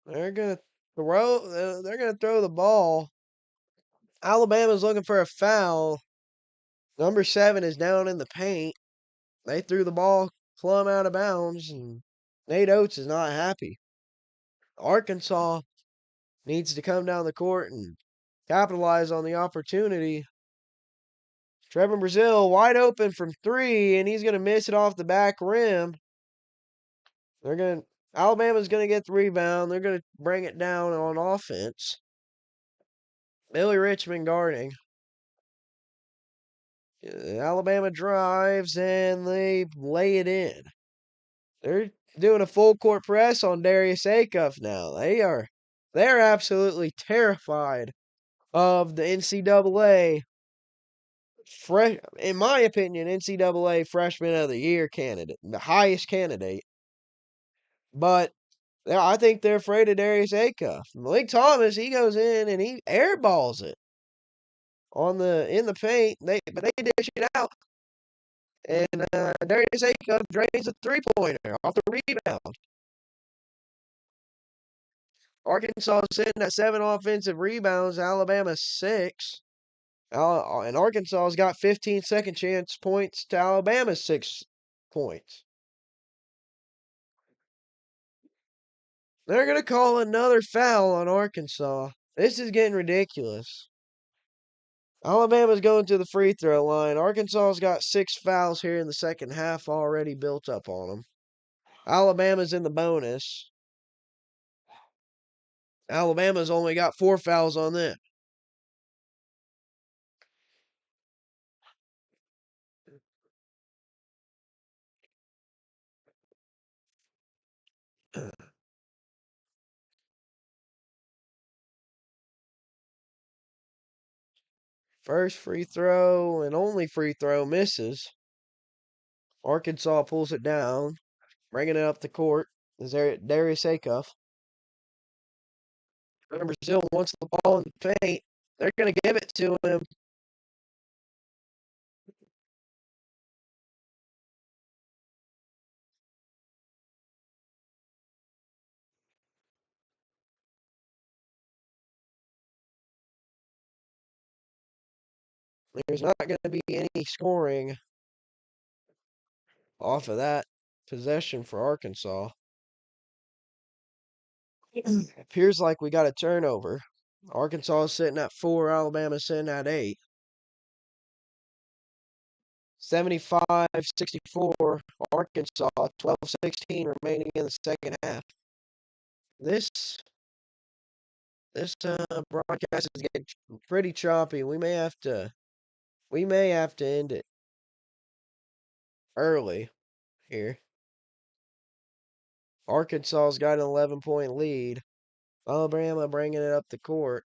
They're gonna They're going to throw the ball. Alabama's looking for a foul. Number 7 is down in the paint. They threw the ball plumb out of bounds, and Nate Oates is not happy. Arkansas needs to come down the court and capitalize on the opportunity. Trevor Brazile wide open from 3, and he's going to miss it off the back rim. Alabama's going to get the rebound. They're going to bring it down on offense. Billy Richmond guarding. Alabama drives, and they lay it in. They're doing a full court press on Darius Acuff now. They're absolutely terrified of the NCAA. In my opinion, NCAA Freshman of the Year candidate, the highest candidate. But I think they're afraid of Darius Acuff. Malik Thomas, he goes in and he airballs it in the paint. But they dish it out, and Darius Acuff drains a 3-pointer off the rebound. Arkansas sitting at 7 offensive rebounds. Alabama 6. And Arkansas's got 15 second chance points to Alabama's 6 points. They're going to call another foul on Arkansas. This is getting ridiculous. Alabama's going to the free throw line. Arkansas's got 6 fouls here in the second half already built up on them. Alabama's in the bonus. Alabama's only got 4 fouls on them. First free throw and only free throw misses. Arkansas pulls it down, bringing it up the court. Is there Darius Acuff? Brazile wants the ball in the paint. They're going to give it to him. There's not going to be any scoring off of that possession for Arkansas. Appears like we got a turnover. Arkansas is sitting at 4, Alabama sitting at 8. 75-64, Arkansas, 12-16 remaining in the second half. This broadcast is getting pretty choppy. We may have to end it early here. Arkansas's got an 11-point lead. Alabama bringing it up the court.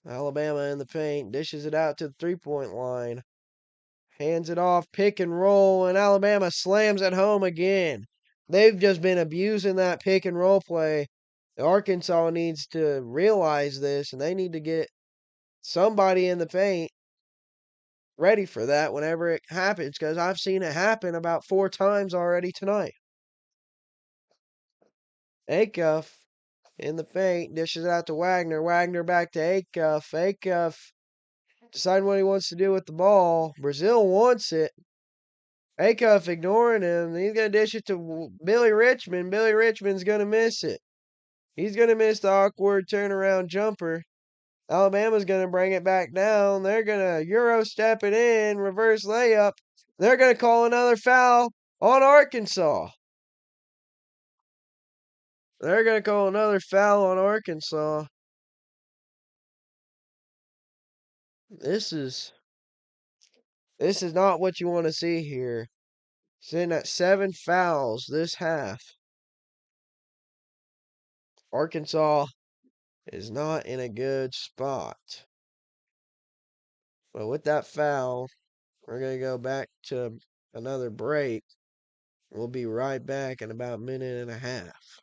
Alabama in the paint, dishes it out to the 3-point line. Hands it off, pick and roll, and Alabama slams it home again. They've just been abusing that pick and roll play. Arkansas needs to realize this, and they need to get somebody in the paint ready for that whenever it happens, because I've seen it happen about 4 times already tonight. Acuff in the paint, dishes it out to Wagner. Wagner back to Acuff. Acuff deciding what he wants to do with the ball. Brazile wants it. Acuff ignoring him. He's going to dish it to Billy Richmond. Billy Richmond's going to miss it. He's going to miss the awkward turnaround jumper. Alabama's going to bring it back down. They're going to Euro step it in, reverse layup. They're going to call another foul on Arkansas. They're going to call another foul on Arkansas. This is not what you want to see here. Sitting at 7 fouls this half. Arkansas is not in a good spot. But with that foul, we're going to go back to another break. We'll be right back in about a minute and a half.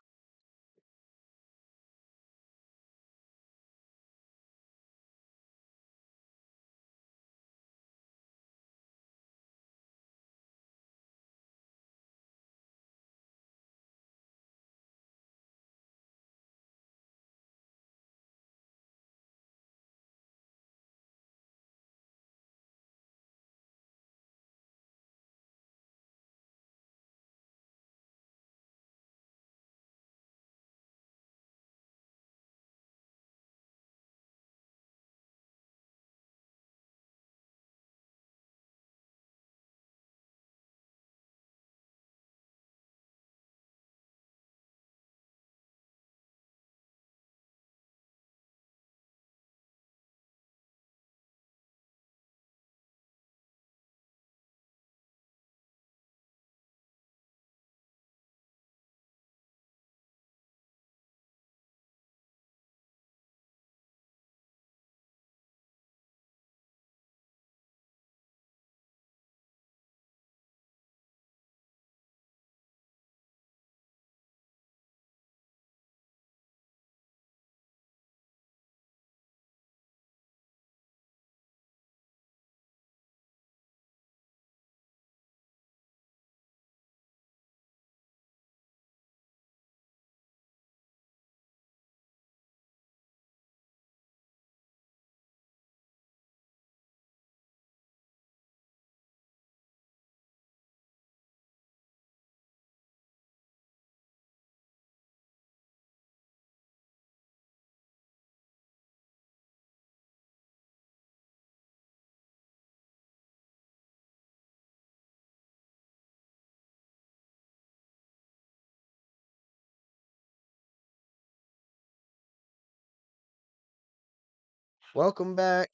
Welcome back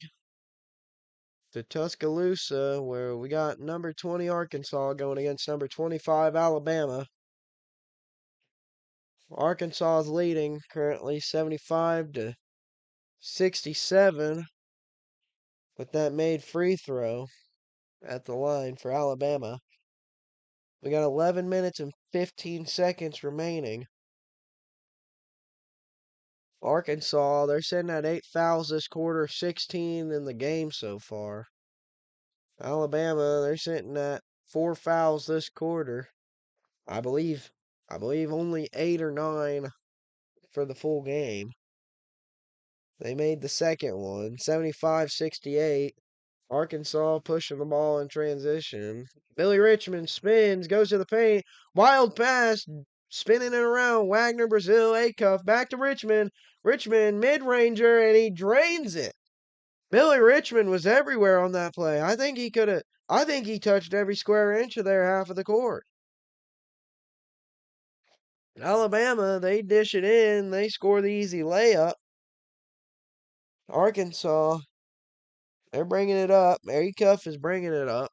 to Tuscaloosa, where we got number 20 Arkansas going against number 25 Alabama. Arkansas is leading currently 75 to 67 with that made free throw at the line for Alabama. We got 11 minutes and 15 seconds remaining. Arkansas, they're sitting at 8 fouls this quarter, 16 in the game so far. Alabama, they're sitting at 4 fouls this quarter. I believe only 8 or 9 for the full game. They made the second one, 75-68. Arkansas pushing the ball in transition. Billy Richmond spins, goes to the paint. Wild pass, spinning it around. Wagner, Brazile, Acuff, back to Richmond. Richmond, mid-ranger, and he drains it. Billy Richmond was everywhere on that play. I think he touched every square inch of their half of the court. Alabama, they dish it in. They score the easy layup. Arkansas, they're bringing it up. Acuff is bringing it up.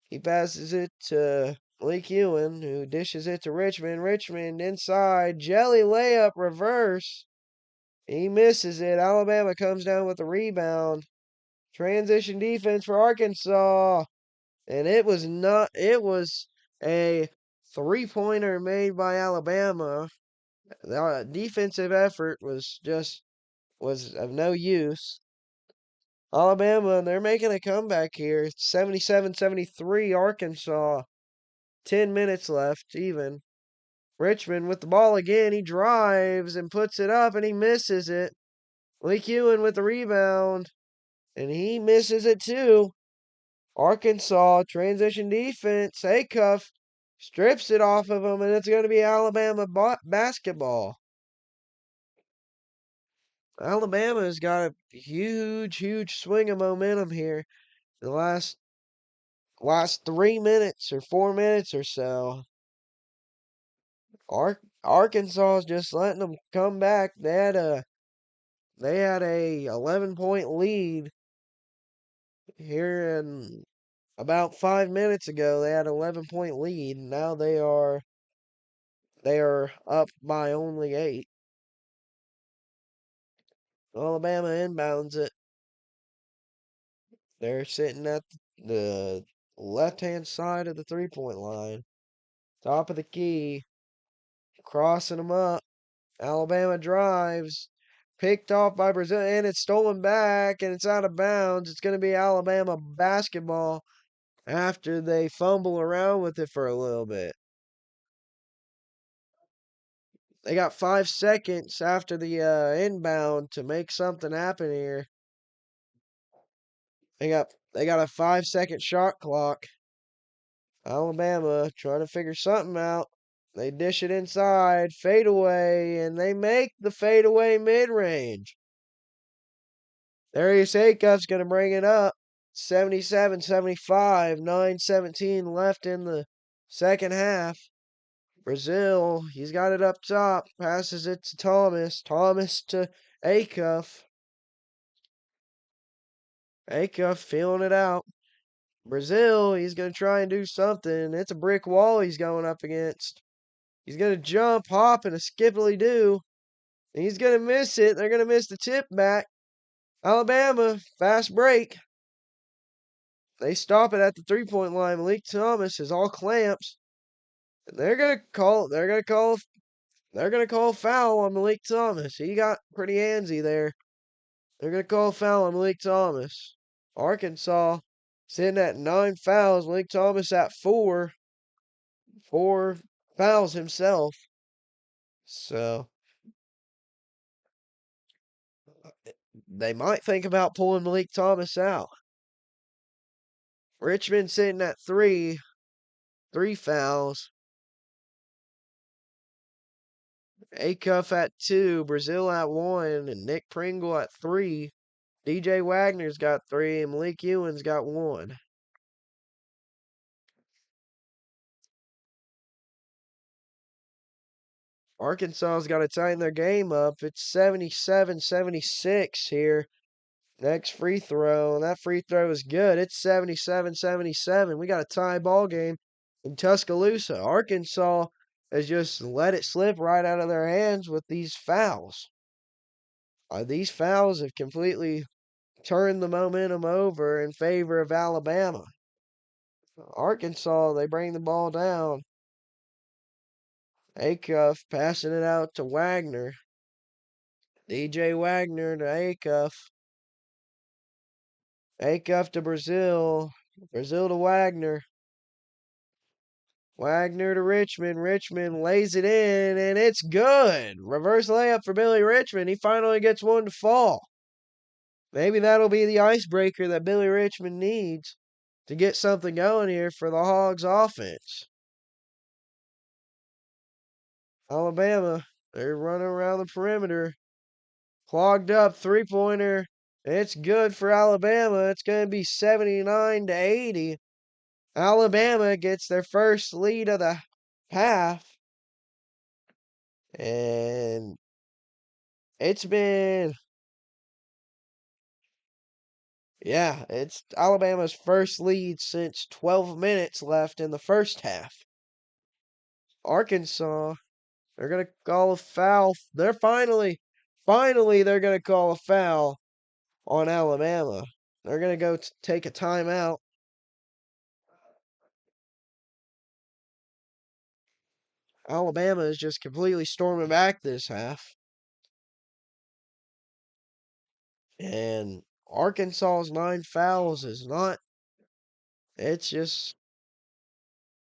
He passes it to Malik Ewan, who dishes it to Richmond. Richmond inside. Jelly layup reverse. He misses it. Alabama comes down with the rebound. Transition defense for Arkansas. And it was a 3-pointer made by Alabama. The defensive effort was of no use. Alabama, they're making a comeback here. 77-73 Arkansas. 10 minutes left, even. Richmond with the ball again. He drives and puts it up, and he misses it. Malik Ewan with the rebound, and he misses it too. Arkansas, transition defense. Acuff strips it off of him, and it's going to be Alabama basketball. Alabama's got a huge swing of momentum here. The last 3 minutes or 4 minutes or so. Arkansas is just letting them come back. They had a 11-point lead here in about 5 minutes ago. They had an 11-point lead. Now they are up by only 8. Alabama inbounds it. They're sitting at the left-hand side of the 3-point line. Top of the key. Crossing them up. Alabama drives. Picked off by Brazile, and it's stolen back, and it's out of bounds. It's going to be Alabama basketball after they fumble around with it for a little bit. They got 5 seconds after the inbound to make something happen here. They got a 5-second shot clock. Alabama trying to figure something out. They dish it inside, fadeaway, and they make the fadeaway mid-range. Darius Acuff's going to bring it up. 77-75, 9:17 left in the second half. Brazile, he's got it up top, passes it to Thomas. Thomas to Acuff. Acuff feeling it out. Brazile, he's going to try and do something. It's a brick wall he's going up against. He's going to jump, hop, and a skippily do. And he's going to miss it. They're going to miss the tip back. Alabama, fast break. They stop it at the 3-point line. Malik Thomas is all clamps. And they're gonna call foul on Malik Thomas. He got pretty handsy there. They're gonna call foul on Malik Thomas. Arkansas sitting at 9 fouls. Malik Thomas at 4. 4 fouls himself. So they might think about pulling Malik Thomas out. Richmond sitting at 3. 3 fouls. Acuff at 2. Brazile at 1. And Nick Pringle at 3. DJ Wagner's got 3. And Malik Ewan's got 1. Arkansas's got to tighten their game up. It's 77-76 here. Next free throw, and that free throw is good. It's 77-77. We got a tie ball game in Tuscaloosa. Arkansas has just let it slip right out of their hands with these fouls. These fouls have completely turned the momentum over in favor of Alabama. Arkansas, they bring the ball down. Acuff passing it out to Wagner. DJ Wagner to Acuff. Acuff to Brazil. Brazil to Wagner. Wagner to Richmond. Richmond lays it in, and it's good. Reverse layup for Billy Richmond. He finally gets one to fall. Maybe that'll be the icebreaker that Billy Richmond needs to get something going here for the Hogs offense. Alabama, they're running around the perimeter. Clogged up three-pointer. It's good for Alabama. It's going to be 79-80. Alabama gets their first lead of the half. And it's been, it's Alabama's first lead since 12 minutes left in the first half. Arkansas, they're going to call a foul. They're finally, they're going to call a foul on Alabama. They're going to go take a timeout. Alabama is just completely storming back this half. And Arkansas's 9 fouls is it's just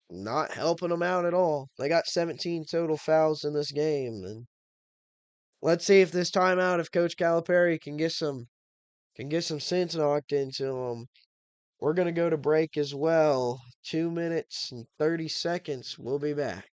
not helping them out at all. They got 17 total fouls in this game. And let's see if this timeout, if Coach Calipari can get some sense knocked into them. We're going to go to break as well. 2 minutes and 30 seconds. We'll be back.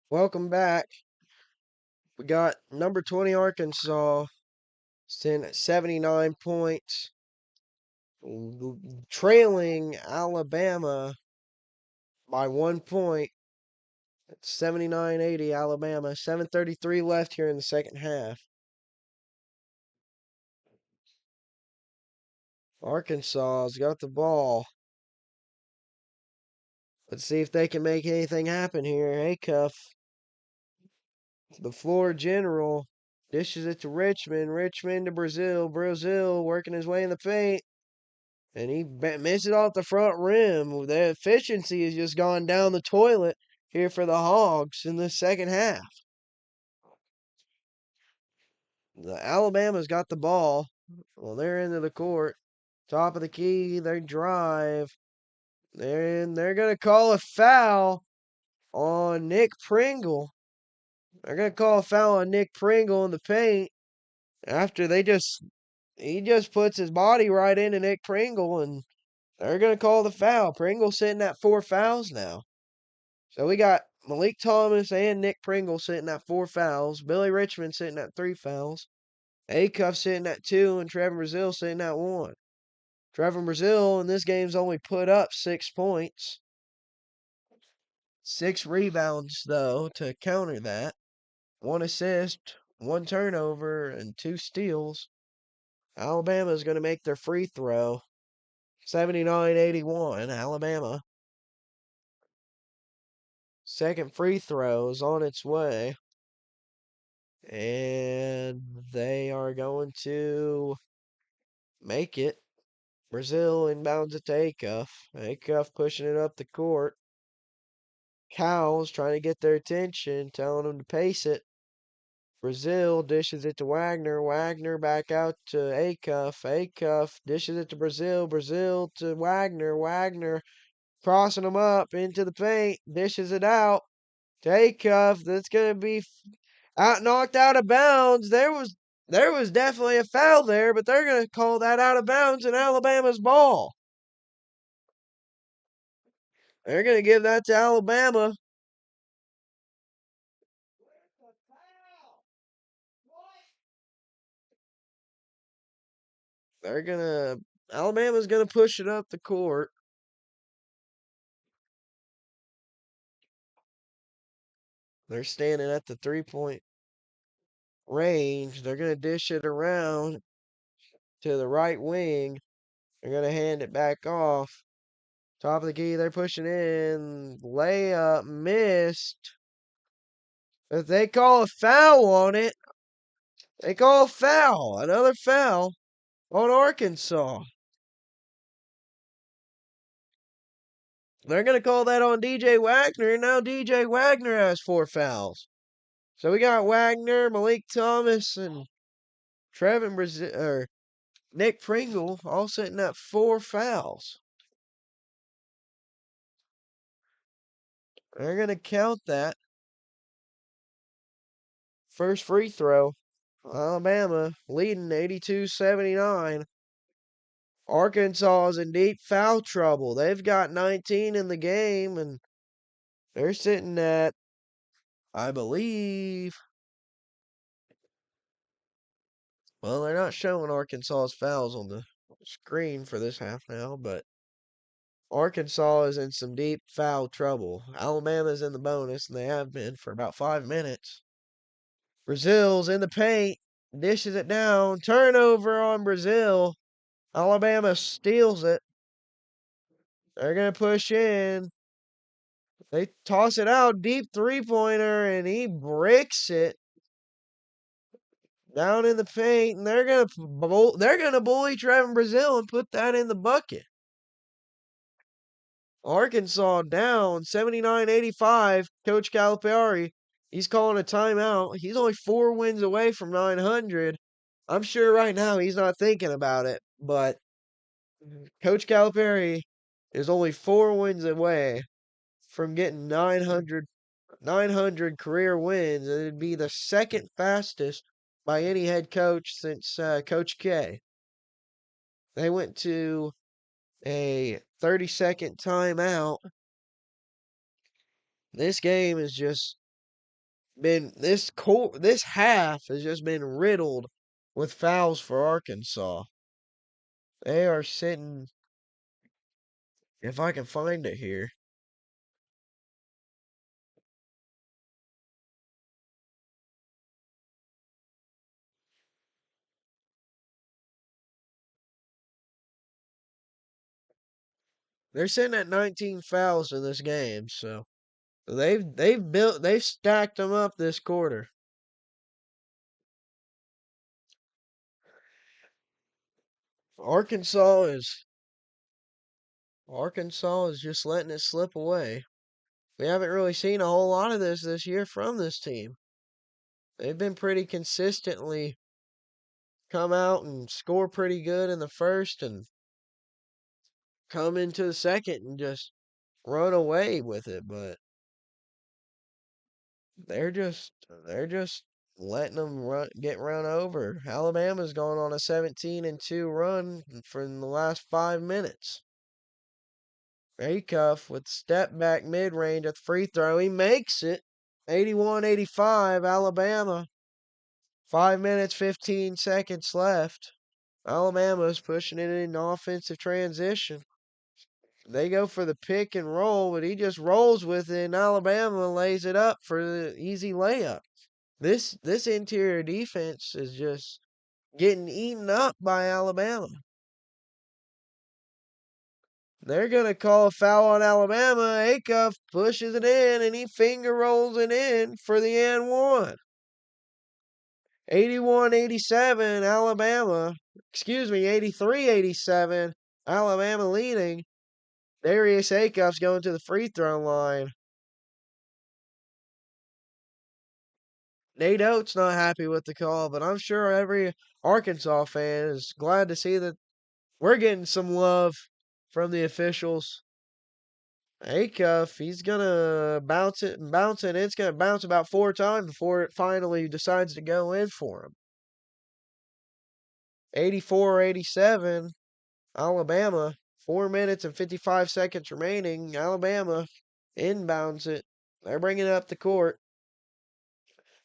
Welcome back. We got number 20 Arkansas sitting at 79 points, trailing Alabama by 1 point. It's 79-80 Alabama. 7:33 left here in the second half. Arkansas's got the ball. Let's see if they can make anything happen here. Acuff, the floor general, dishes it to Richmond. Richmond to Brazil. Brazil working his way in the paint. And he missed it off the front rim. The efficiency has just gone down the toilet here for the Hogs in the second half. The Alabama's got the ball. Well, they're into the court. Top of the key. They drive. They're going to call a foul on Nick Pringle. They're going to call a foul on Nick Pringle in the paint after he just puts his body right into Nick Pringle, and they're going to call the foul. Pringle sitting at 4 fouls now. So we got Malik Thomas and Nick Pringle sitting at 4 fouls. Billy Richmond sitting at 3 fouls. Acuff sitting at 2, and Trevor Brazile sitting at 1. Trevor Brazile in this game's only put up 6 points. 6 rebounds, though, to counter that. 1 assist, 1 turnover, and 2 steals. Alabama's going to make their free throw. 79-81, Alabama. Second free throw is on its way. And they are going to make it. Brazile inbounds it to Acuff. Acuff pushing it up the court. Cowles trying to get their attention, telling them to pace it. Brazile dishes it to Wagner. Wagner back out to Acuff. Acuff dishes it to Brazile. Brazile to Wagner. Wagner crossing them up into the paint. Dishes it out to Acuff. That's going to be knocked out of bounds. There was definitely a foul there, but they're going to call that out of bounds in Alabama's ball. They're going to give that to Alabama. Alabama's going to push it up the court. They're standing at the 3-point range. They're going to dish it around to the right wing. They're going to hand it back off. Top of the key, they're pushing in. Layup missed. If they call a foul on it, they call a foul. Another foul on Arkansas. They're going to call that on DJ Wagner, and now DJ Wagner has 4 fouls. So we got Wagner, Malik Thomas, and Nick Pringle all sitting at 4 fouls. They're going to count that. First free throw. Alabama leading 82-79. Arkansas is in deep foul trouble. They've got 19 in the game, and they're sitting at, I believe, well, they're not showing Arkansas's fouls on the screen for this half now, but Arkansas is in some deep foul trouble. Alabama's in the bonus, and they have been for about 5 minutes. Brazil's in the paint, dishes it down, turnover on Brazil. Alabama steals it. They're going to push in. They toss it out, deep 3-pointer, and he breaks it down in the paint. And they're gonna bully Trevor Brazile and put that in the bucket. Arkansas down 79-85. Coach Calipari, he's calling a timeout. He's only 4 wins away from 900. I'm sure right now he's not thinking about it, but Coach Calipari is only 4 wins away from getting 900 career wins. It'd be the second fastest by any head coach since Coach K. They went to a 30-second timeout. This game is just been this half has just been riddled with fouls for Arkansas. They are sitting, if I can find it here. They're sitting at 19 fouls in this game, so they've stacked them up this quarter. Arkansas is Arkansas is just letting it slip away. We haven't really seen a whole lot of this year from this team. They've been pretty consistently come out and score pretty good in the first and come into the second and just run away with it, but they're just letting them get run over. Alabama's going on a 17-2 run for the last 5 minutes. Acuff with step back mid range at the free throw. He makes it. 81-85, Alabama. 5 minutes, 15 seconds left. Alabama's pushing it in offensive transition. They go for the pick and roll, but he just rolls with it, and Alabama lays it up for the easy layup. This interior defense is just getting eaten up by Alabama. They're going to call a foul on Alabama. Acuff pushes it in, and he finger rolls it in for the and one. 81-87, Alabama. Excuse me, 83-87, Alabama leading. Darius Acuff's going to the free throw line. Nate Oates not happy with the call, but I'm sure every Arkansas fan is glad to see that we're getting some love from the officials. Acuff, he's gonna bounce it and bounce it. It's gonna bounce about 4 times before it finally decides to go in for him. 84-87, Alabama. 4 minutes and 55 seconds remaining. Alabama inbounds it. They're bringing it up the court.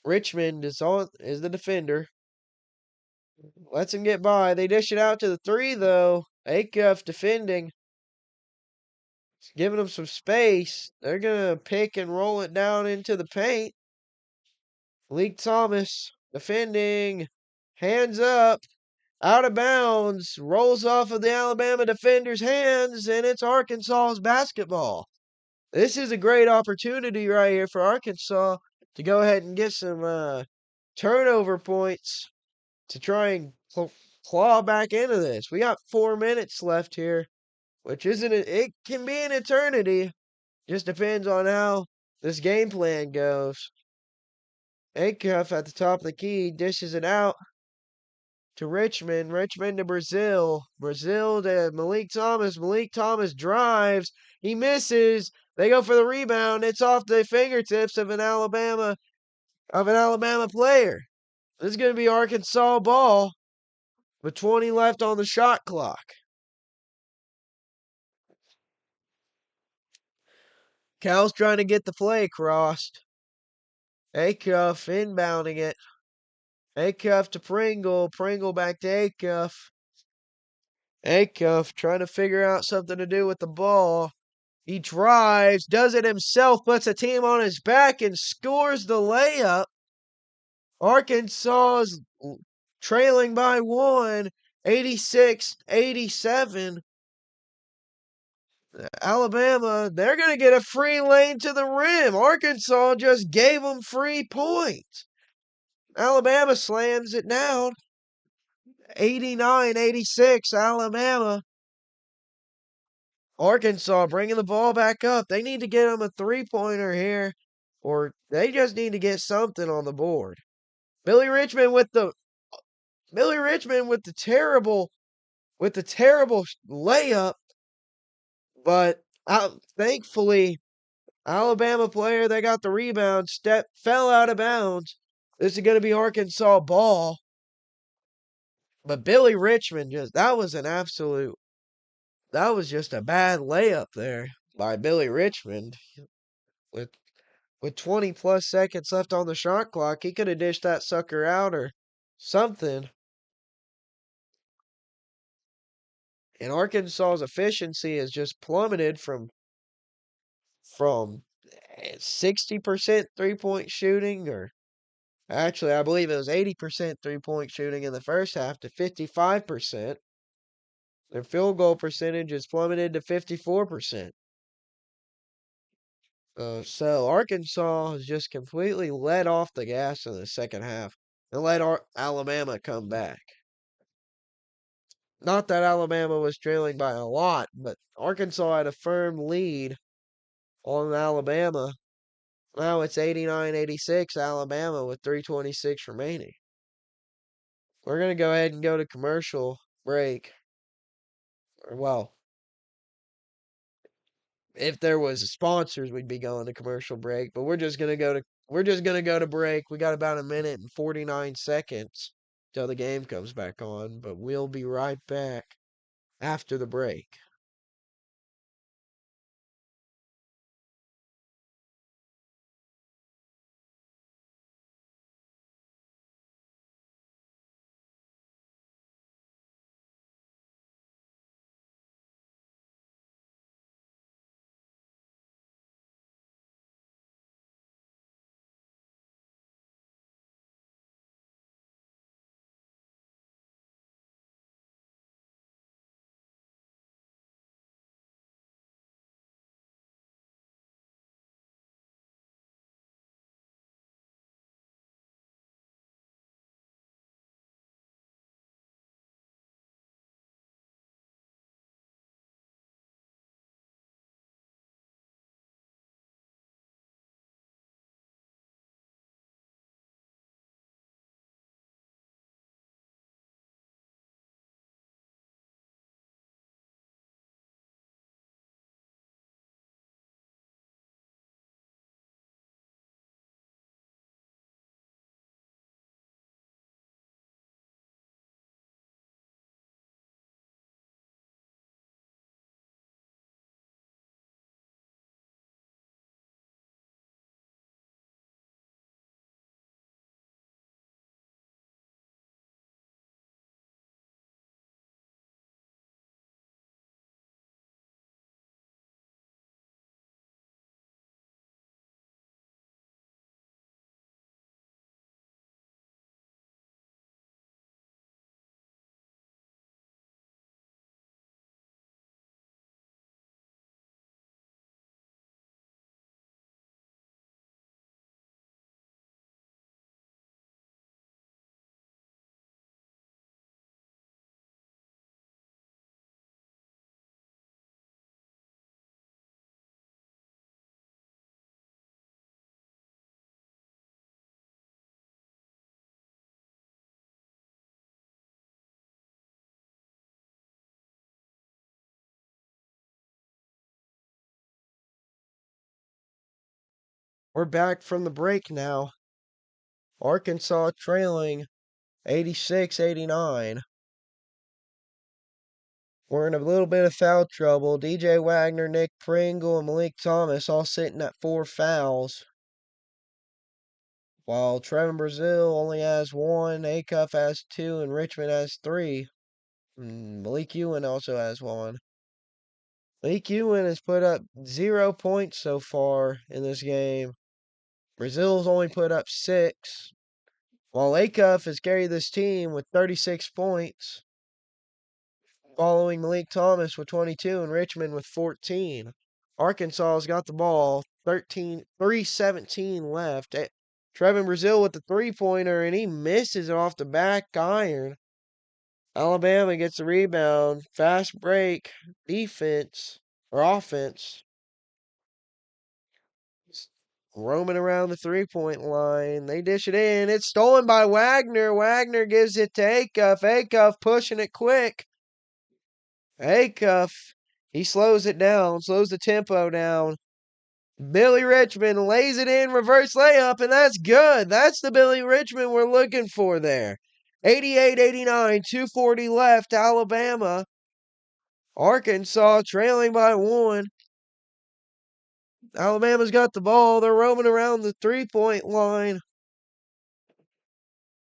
Richmond is the defender. Lets him get by. They dish it out to the three, though. Acuff defending. Giving them some space. They're going to pick and roll it down into the paint. Malik Thomas defending. Hands up. Out of bounds. Rolls off of the Alabama defender's hands, and it's Arkansas's basketball. This is a great opportunity right here for Arkansas to go ahead and get some turnover points to try and claw back into this. We got 4 minutes left here, which it can be an eternity. Just depends on how this game plan goes. Acuff at the top of the key dishes it out to Richmond. Richmond to Brazil. Brazil to Malik Thomas. Malik Thomas drives. He misses. They go for the rebound. It's off the fingertips of an Alabama player. This is going to be Arkansas ball with 20 left on the shot clock. Cal's trying to get the play crossed. Acuff inbounding it. Acuff to Pringle. Pringle back to Acuff. Acuff trying to figure out something to do with the ball. He drives, does it himself, puts a team on his back, and scores the layup. Arkansas is trailing by 1, 86-87. Alabama, they're going to get a free lane to the rim. Arkansas just gave them free points. Alabama slams it down. 89-86, Alabama. Arkansas bringing the ball back up. They need to get them a three-pointer here, or they just need to get something on the board. Billy Richmond with the terrible layup, but thankfully Alabama player, they got the rebound, fell out of bounds. This is going to be Arkansas ball. But Billy Richmond that was just a bad layup there by Billy Richmond. With 20 plus seconds left on the shot clock, he could have dished that sucker out or something. And Arkansas's efficiency has just plummeted from 60% three-point shooting, or actually I believe it was 80% three-point shooting in the first half, to 55%. Their field goal percentage has plummeted to 54%. So Arkansas has just completely let off the gas in the second half and let Alabama come back. Not that Alabama was trailing by a lot, but Arkansas had a firm lead on Alabama. Now it's 89-86 Alabama with 3:26 remaining. We're going to go ahead and go to commercial break. Well, if there was sponsors, we'd be going to commercial break, but we're just going to go to break. We got about a minute and 49 seconds till the game comes back on, but we'll be right back after the break. We're back from the break now. Arkansas trailing 86-89. We're in a little bit of foul trouble. DJ Wagner, Nick Pringle, and Malik Thomas all sitting at 4 fouls. While Trevin Brazile only has 1, Acuff has 2, and Richmond has 3. Malik Ewan also has 1. Malik Ewan has put up 0 points so far in this game. Brazile's only put up 6. While Acuff has carried this team with 36 points, following Malik Thomas with 22 and Richmond with 14. Arkansas's got the ball, 3:17 left. Trevin Brazile with the three-pointer, and he misses it off the back iron. Alabama gets the rebound. Fast break, defense, or offense. Roaming around the three-point line. They dish it in. It's stolen by Wagner. Wagner gives it to Acuff. Acuff pushing it quick. Acuff, he slows it down, slows the tempo down. Billy Richmond lays it in, reverse layup, and that's good. That's the Billy Richmond we're looking for there. 88-89, 2:40 left, Alabama. Arkansas trailing by 1. Alabama's got the ball. They're roaming around the 3-point line.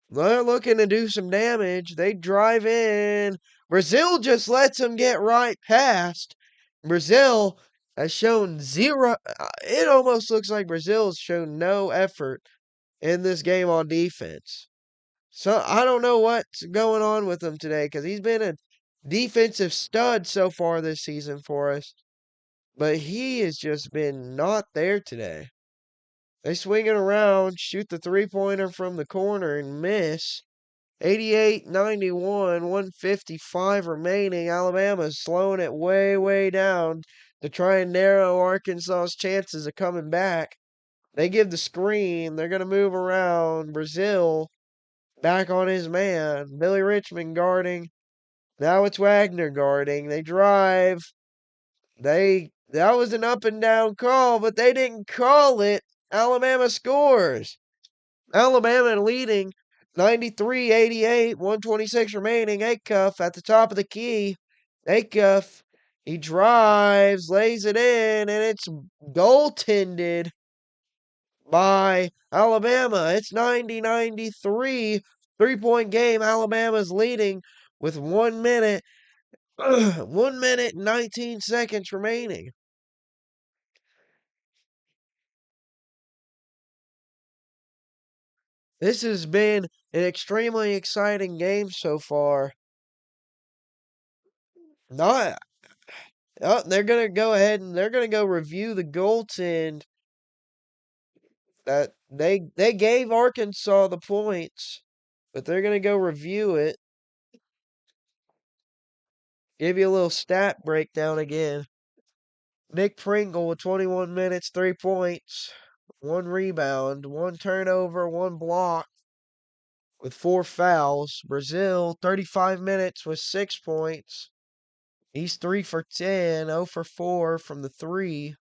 They're looking to do some damage. They drive in. Brazil just lets them get right past. Brazil has shown zero. It almost looks like Brazil has shown no effort in this game on defense. So I don't know what's going on with him today because he's been a defensive stud so far this season for us. But he has just been not there today. They swing it around, shoot the 3-pointer from the corner and miss. 88-91, 155 remaining. Alabama's slowing it way, way down to try and narrow Arkansas's chances of coming back. They give the screen. They're going to move around. Brazil back on his man. Billy Richmond guarding. Now it's Wagner guarding. They drive. That was an up and down call, but they didn't call it. Alabama scores. Alabama leading 93-88, 126 remaining. Acuff at the top of the key. Acuff, he drives, lays it in, and it's goaltended by Alabama. It's 90-93. 3-point game. Alabama's leading with 1 minute, 1 minute and 19 seconds remaining. This has been an extremely exciting game so far. Not, they're gonna go ahead and they're gonna go review the goaltend that they gave Arkansas the points, but they're gonna go review it. Give you a little stat breakdown again. Nick Pringle with 21 minutes, 3 points, 1 rebound, 1 turnover, 1 block with 4 fouls. Brazil, 35 minutes with 6 points. He's 3 for 10, 0 for 4 from the 3.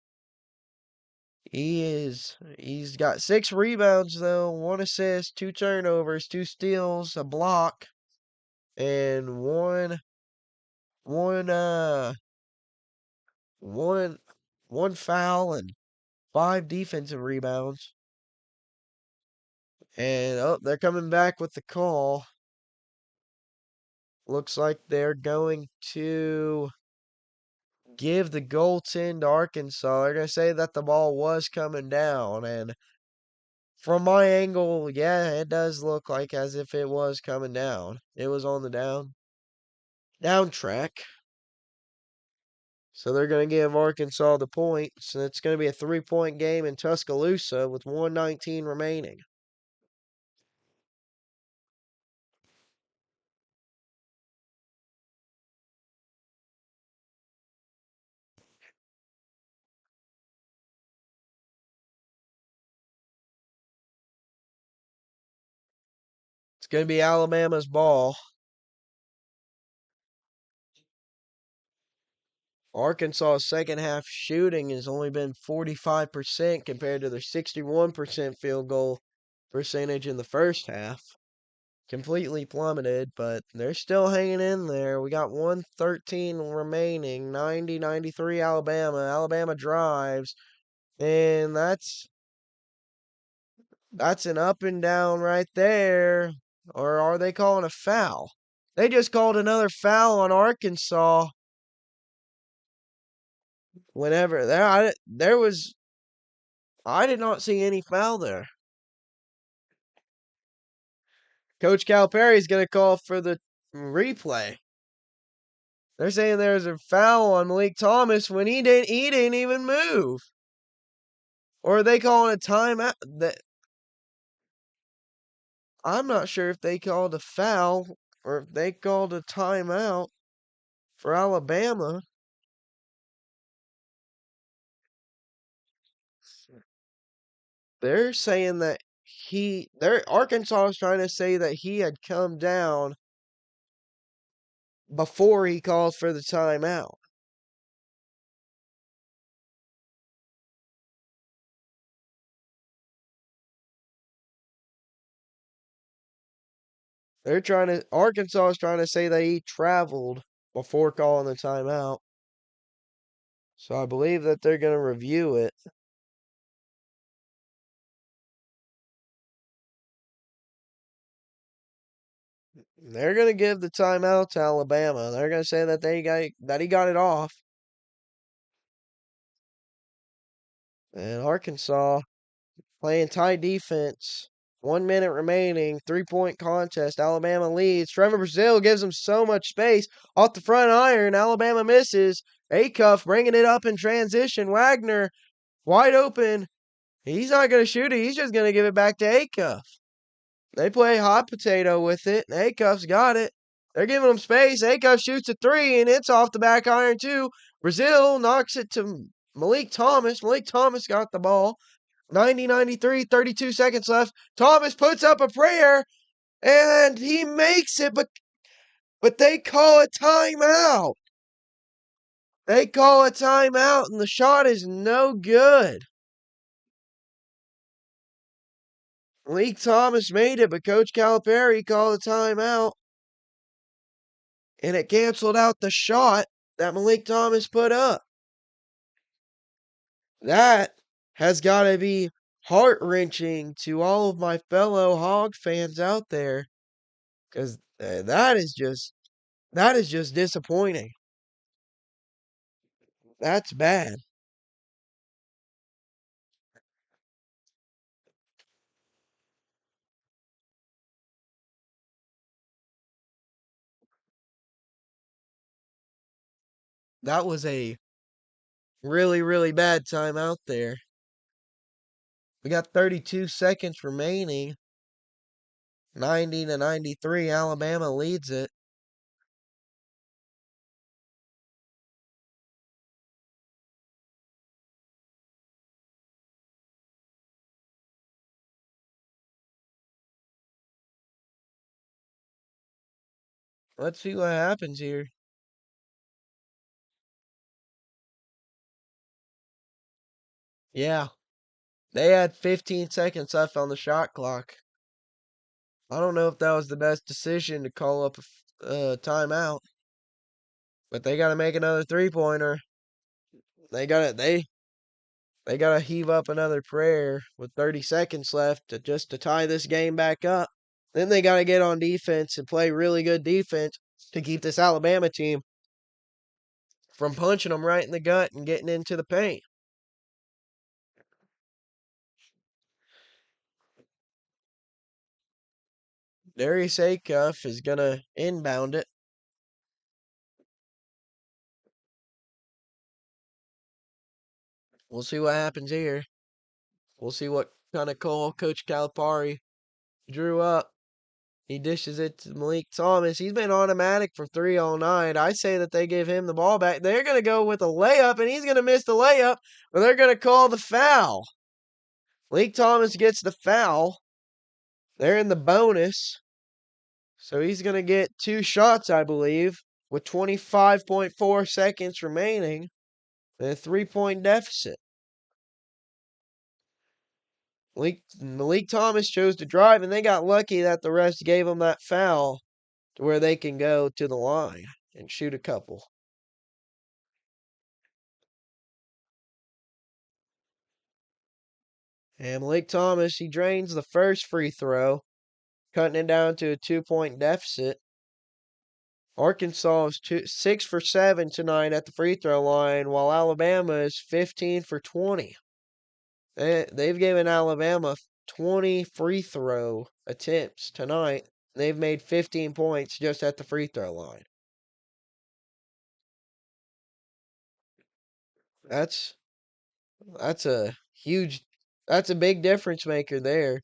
He's got 6 rebounds though, 1 assist, 2 turnovers, 2 steals, a block, and one one one foul and 5 defensive rebounds. And they're coming back with the call. Looks like they're going to give the goaltend to Arkansas. They're going to say that the ball was coming down. And from my angle, yeah, it does look like as if it was coming down. It was on the down track. So they're going to give Arkansas the points. And it's going to be a 3-point game in Tuscaloosa with 119 remaining. It's going to be Alabama's ball. Arkansas's second half shooting has only been 45% compared to their 61% field goal percentage in the first half. Completely plummeted, but they're still hanging in there. We got 113 remaining, 90-93 Alabama. Alabama drives, and that's an up and down right there. Or are they calling a foul? They just called another foul on Arkansas. Whenever I did not see any foul there. Coach Calipari's going to call for the replay. They're saying there's a foul on Malik Thomas when he didn't even move. Or are they calling a timeout? I'm not sure if they called a foul or if they called a timeout for Alabama. They're saying that Arkansas is trying to say that he had come down before he called for the timeout. Arkansas is trying to say that he traveled before calling the timeout. So I believe that they're going to review it. They're gonna give the timeout to Alabama. They're gonna say that he got it off. And Arkansas playing tight defense. 1 minute remaining. 3-point contest. Alabama leads. Trevor Brazile gives them so much space. Off the front iron. Alabama misses. Acuff bringing it up in transition. Wagner wide open. He's not going to shoot it. He's just going to give it back to Acuff. They play hot potato with it. And Acuff's got it. They're giving him space. Acuff shoots a three, and it's off the back iron, too. Brazile knocks it to Malik Thomas. Malik Thomas got the ball. 90-93, 32 seconds left. Thomas puts up a prayer, and he makes it, but they call a timeout. They call a timeout, and the shot is no good. Malik Thomas made it, but Coach Calipari called a timeout, and it canceled out the shot that Malik Thomas put up. That has got to be heart-wrenching to all of my fellow Hog fans out there, because that is just disappointing. That's bad. That was a really, really bad time out there. We got 32 seconds remaining. 90-93, Alabama leads it. Let's see what happens here. Yeah, they had 15 seconds left on the shot clock. I don't know if that was the best decision to call up a timeout, but they got to make another three-pointer. They got to they got to heave up another prayer with 30 seconds left to tie this game back up. Then they got to get on defense and play really good defense to keep this Alabama team from punching them right in the gut and getting into the paint. Darius Acuff is going to inbound it. We'll see what happens here. We'll see what kind of call Coach Calipari drew up. He dishes it to Malik Thomas. He's been automatic for three all night. I say that they give him the ball back. They're going to go with a layup, and he's going to miss the layup, or they're going to call the foul. Malik Thomas gets the foul. They're in the bonus. So he's going to get two shots, I believe, with 25.4 seconds remaining and a 3-point deficit. Malik Thomas chose to drive, and they got lucky that the refs gave him that foul to where they can go to the line and shoot a couple. And Malik Thomas, he drains the first free throw, cutting it down to a 2-point deficit. Arkansas is 6 for 7 tonight at the free throw line, while Alabama is 15 for 20. They've given Alabama 20 free throw attempts tonight. They've made 15 points just at the free throw line. That's a huge, that's a big difference maker there.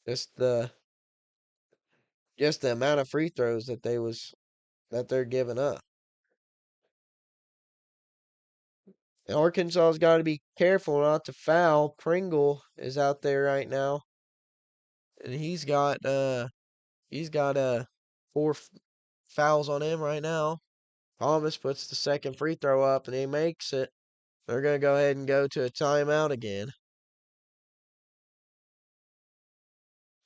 Just the amount of free throws that they're giving up. And Arkansas's got to be careful not to foul. Pringle is out there right now, and he's got 4 fouls on him right now. Thomas puts the second free throw up, and he makes it. They're going to go ahead and go to a timeout again.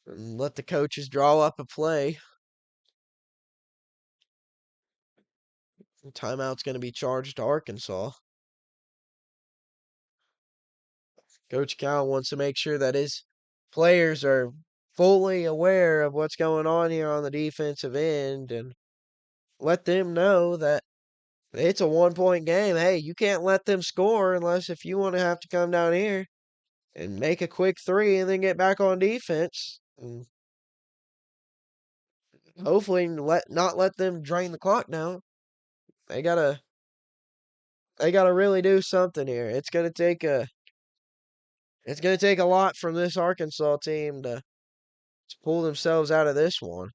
And let the coaches draw up a play. Timeout's going to be charged to Arkansas. Coach Cal wants to make sure that his players are fully aware of what's going on here on the defensive end and let them know that it's a 1-point game. Hey, you can't let them score unless if you want to have to come down here and make a quick three and then get back on defense. And hopefully not let them drain the clock down. They gotta really do something here. It's gonna take a lot from this Arkansas team to pull themselves out of this one.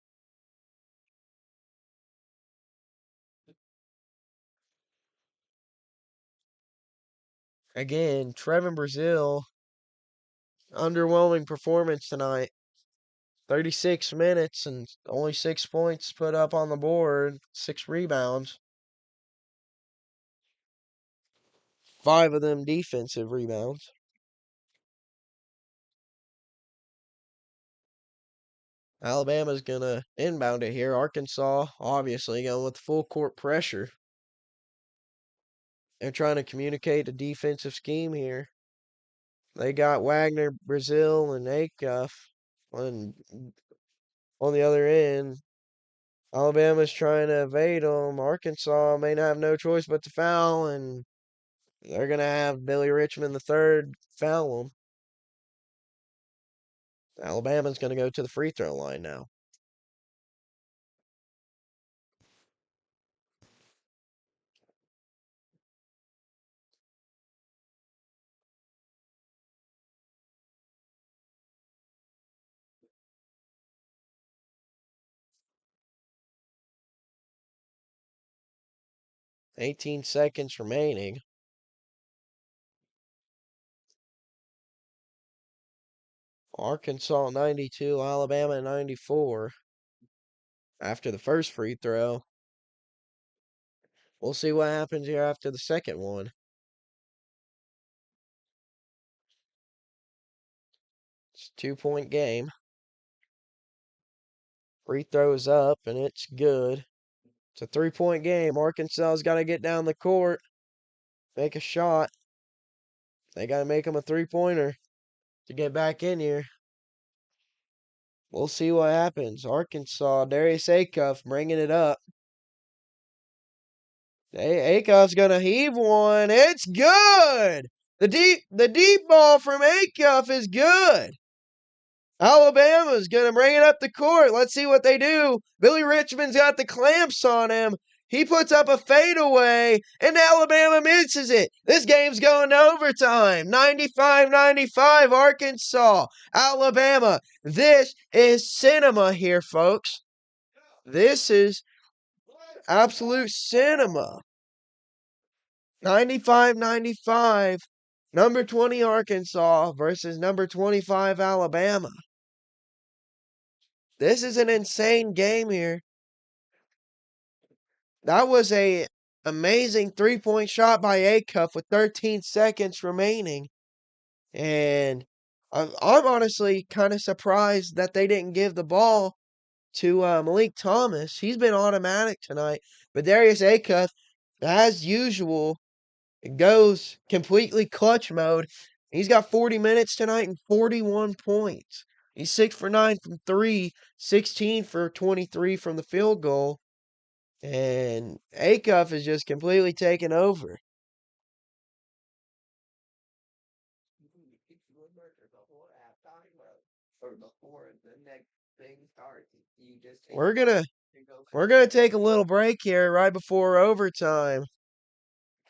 Again, Trevin Brazile, underwhelming performance tonight. 36 minutes and only 6 points put up on the board, 6 rebounds. 5 of them defensive rebounds. Alabama's going to inbound it here. Arkansas, obviously, going with full court pressure. They're trying to communicate a defensive scheme here. They got Wagner, Brazile, and Acuff on the other end. Alabama's trying to evade them. Arkansas may have no choice but to foul, and they're going to have Billy Richmond III foul them. Alabama's going to go to the free throw line now. $18 seconds remaining. Arkansas 92, Alabama 94 after the first free throw. We'll see what happens here after the second one. It's a 2-point game. Free throws up, and it's good. It's a 3-point game. Arkansas's got to get down the court, make a shot. They got to make them a three-pointer to get back in here. We'll see what happens. Arkansas, Darius Acuff bringing it up. Acuff's gonna heave one. It's good. The deep ball from Acuff is good. Alabama's gonna bring it up the court. Let's see what they do. Billy Richmond's got the clamps on him. He puts up a fadeaway, and Alabama misses it. This game's going to overtime. 95-95, Arkansas. Alabama. This is cinema here, folks. This is absolute cinema. 95-95. Number 20 Arkansas versus number 25 Alabama. This is an insane game here. That was a amazing 3-point shot by Acuff with 13 seconds remaining. And I'm honestly kind of surprised that they didn't give the ball to Malik Thomas. He's been automatic tonight. But Darius Acuff, as usual, goes completely clutch mode. He's got 40 minutes tonight and 41 points. He's 6 for 9 from 3, 16 for 23 from the field goal. And Acuff is just completely taken over. We're gonna take a little break here right before overtime.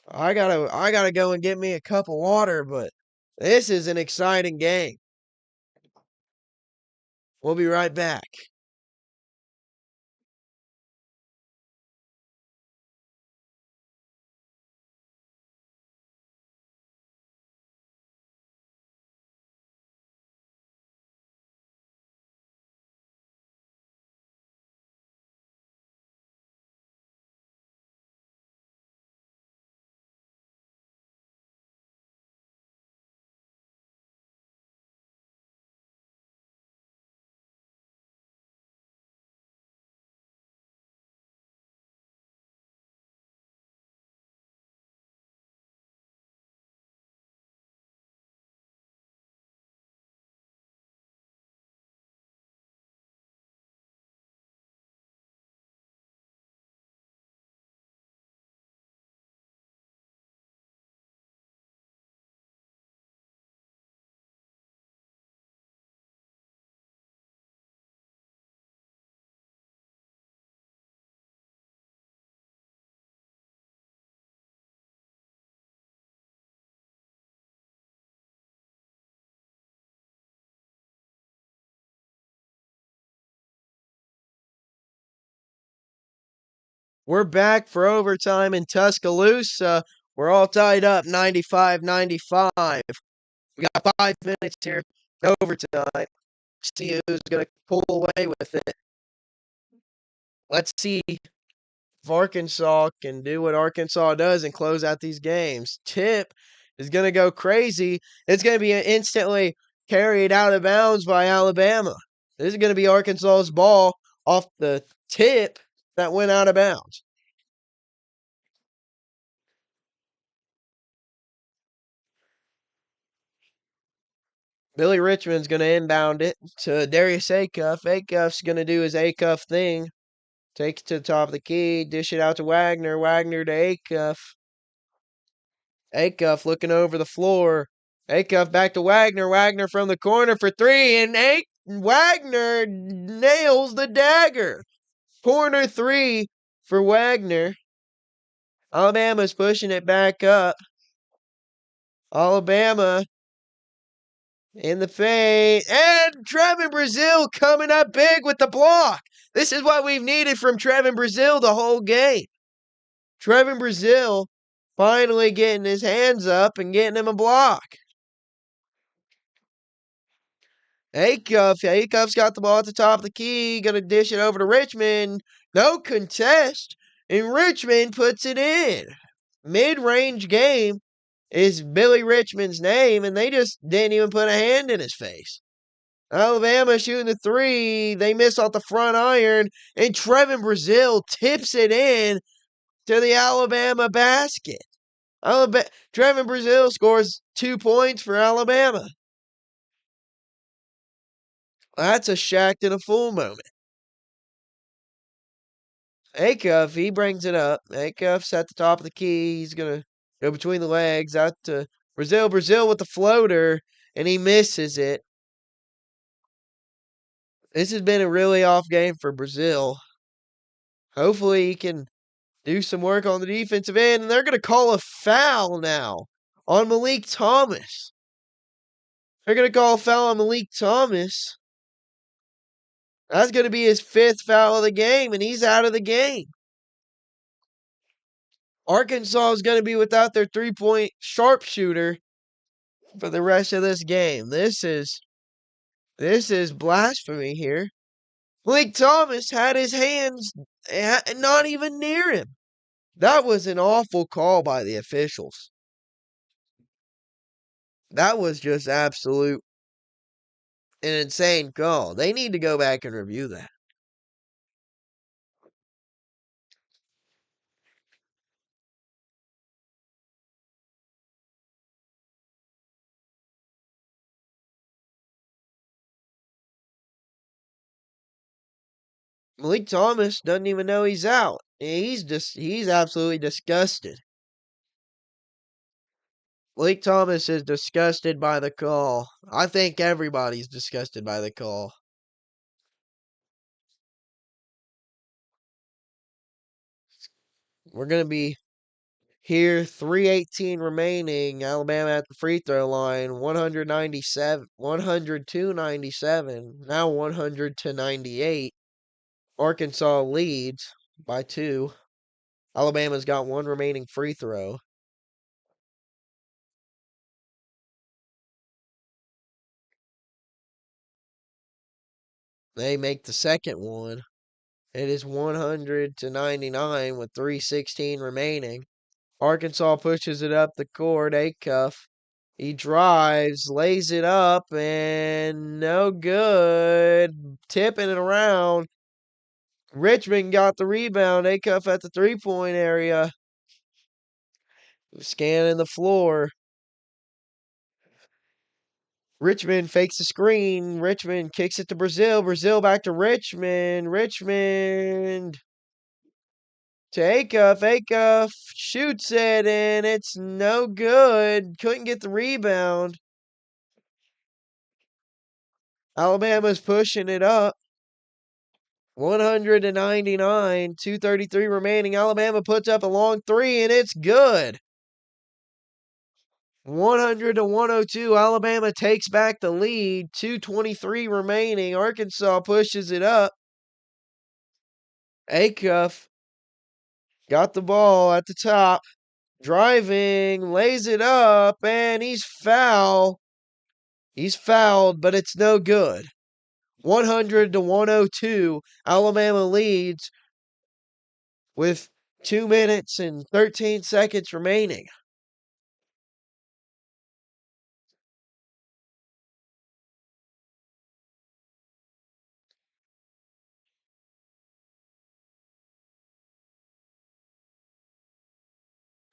I gotta go and get me a cup of water, but this is an exciting game. We'll be right back. We're back for overtime in Tuscaloosa. We're all tied up 95-95. We got 5 minutes here in overtime. See who's going to pull away with it. Let's see if Arkansas can do what Arkansas does and close out these games. Tip is going to go crazy. It's going to be instantly carried out of bounds by Alabama. This is going to be Arkansas's ball off the tip that went out of bounds. Billy Richmond's going to inbound it to Darius Acuff. Acuff's going to do his Acuff thing. Take it to the top of the key, dish it out to Wagner. Wagner to Acuff. Acuff looking over the floor. Acuff back to Wagner. Wagner from the corner for three, and Wagner nails the dagger. Corner three for Wagner. Alabama's pushing it back up. Alabama in the fade. And Trevin Brazile coming up big with the block. This is what we've needed from Trevin Brazile the whole game. Trevin Brazile finally getting his hands up and getting him a block. Acuff's got the ball at the top of the key. Going to dish it over to Richmond. No contest. And Richmond puts it in. Mid-range game is Billy Richmond's name, and they just didn't even put a hand in his face. Alabama shooting the three. They miss off the front iron, and Trevin Brazile tips it in to the Alabama basket. Trevin Brazile scores 2 points for Alabama. That's a Shaqtin' a Fool moment. Acuff, he brings it up. Acuff's at the top of the key. He's going to go between the legs out to Brazile. Brazile with the floater, and he misses it. This has been a really off game for Brazile. Hopefully he can do some work on the defensive end, and they're going to call a foul now on Malik Thomas. They're going to call a foul on Malik Thomas. That's going to be his 5th foul of the game, and he's out of the game. Arkansas is going to be without their 3-point sharpshooter for the rest of this game. This is blasphemy here. Malik Thomas had his hands not even near him. That was an awful call by the officials. That was just an insane call. They need to go back and review that. Malik Thomas doesn't even know he's out. He's absolutely disgusted. Malik Thomas is disgusted by the call. I think everybody's disgusted by the call. We're going to be here, 3:18 remaining. Alabama at the free throw line, 100-97. Now 100-98. Arkansas leads by 2. Alabama's got 1 remaining free throw. They make the second one. It is 100-99 with 3:16 remaining. Arkansas pushes it up the court. Acuff. He drives, lays it up, and no good. Tipping it around. Richmond got the rebound. Acuff at the 3-point area. Scanning the floor. Richmond fakes the screen. Richmond kicks it to Brazile. Brazile back to Richmond. Richmond to Acuff. Acuff shoots it, and it's no good. Couldn't get the rebound. Alabama's pushing it up. 100-99. 2:33 remaining. Alabama puts up a long 3, and it's good. 100-102. Alabama takes back the lead. 2:23 remaining. Arkansas pushes it up. Acuff Got the ball at the top. Driving, lays it up, and he's foul. He's fouled, but it's no good. 100 to 102. Alabama leads with 2 minutes and 13 seconds remaining.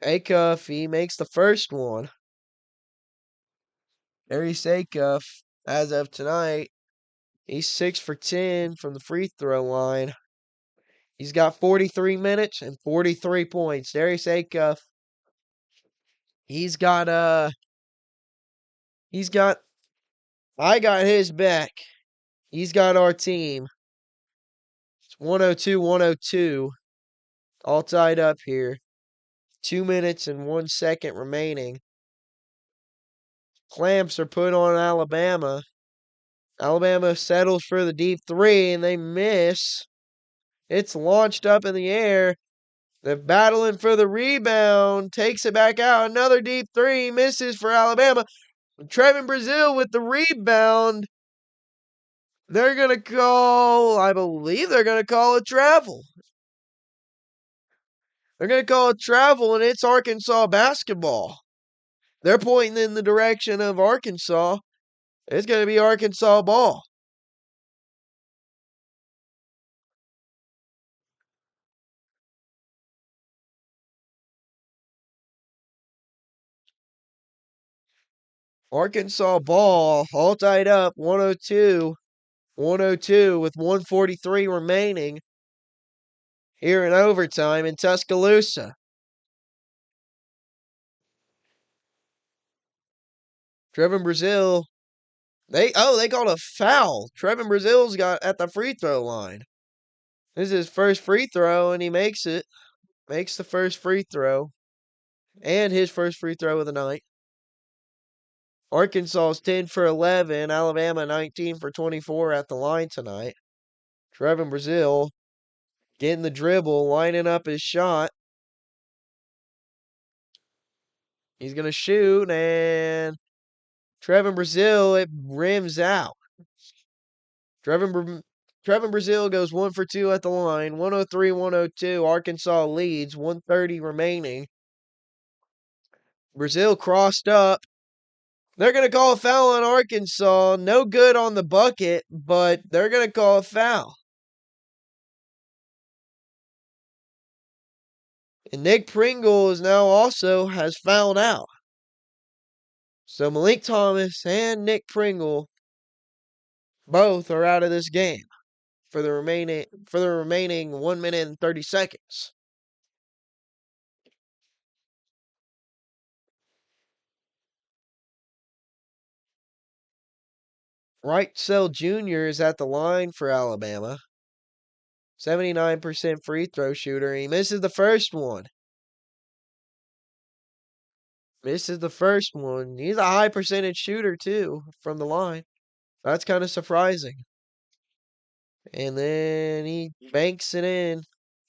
Acuff, he makes the first one. Darius Acuff, as of tonight, he's 6 for 10 from the free throw line. He's got 43 minutes and 43 points. Darius Acuff, he's got I got his back. He's got our team. It's 102-102. All tied up here. 2 minutes and 1 second remaining. Clamps are put on Alabama. Alabama settles for the deep three, and they miss. It's launched up in the air. They're battling for the rebound. Takes it back out. Another deep three. Misses for Alabama. Trevin Brazile with the rebound. They're going to call, I believe they're going to call a travel. They're going to call a travel, and it's Arkansas basketball. They're pointing in the direction of Arkansas. It's going to be Arkansas ball. Arkansas ball, all tied up, 102 with 143 remaining here in overtime in Tuscaloosa. Trevin Brazile, they called a foul. Trevin Brazile's got at the free throw line. This is his first free throw, and he makes it. Makes the first free throw. And his first free throw of the night. Arkansas's 10 for 11. Alabama 19 for 24 at the line tonight. Trevin Brazile getting the dribble, lining up his shot. He's going to shoot, and Trevin Brazile, it rims out. Trevin Brazile goes 1 for 2 at the line. 103-102. Arkansas leads. 1:30 remaining. Brazile crossed up. They're going to call a foul on Arkansas. No good on the bucket, but they're going to call a foul. And Nick Pringle is now also has fouled out. So Malik Thomas and Nick Pringle both are out of this game for the remaining 1 minute and 30 seconds. Wright Sell Jr. is at the line for Alabama. 79% free throw shooter. He misses the first one. Misses the first one. He's a high percentage shooter, too, from the line. That's kind of surprising. And then he banks it in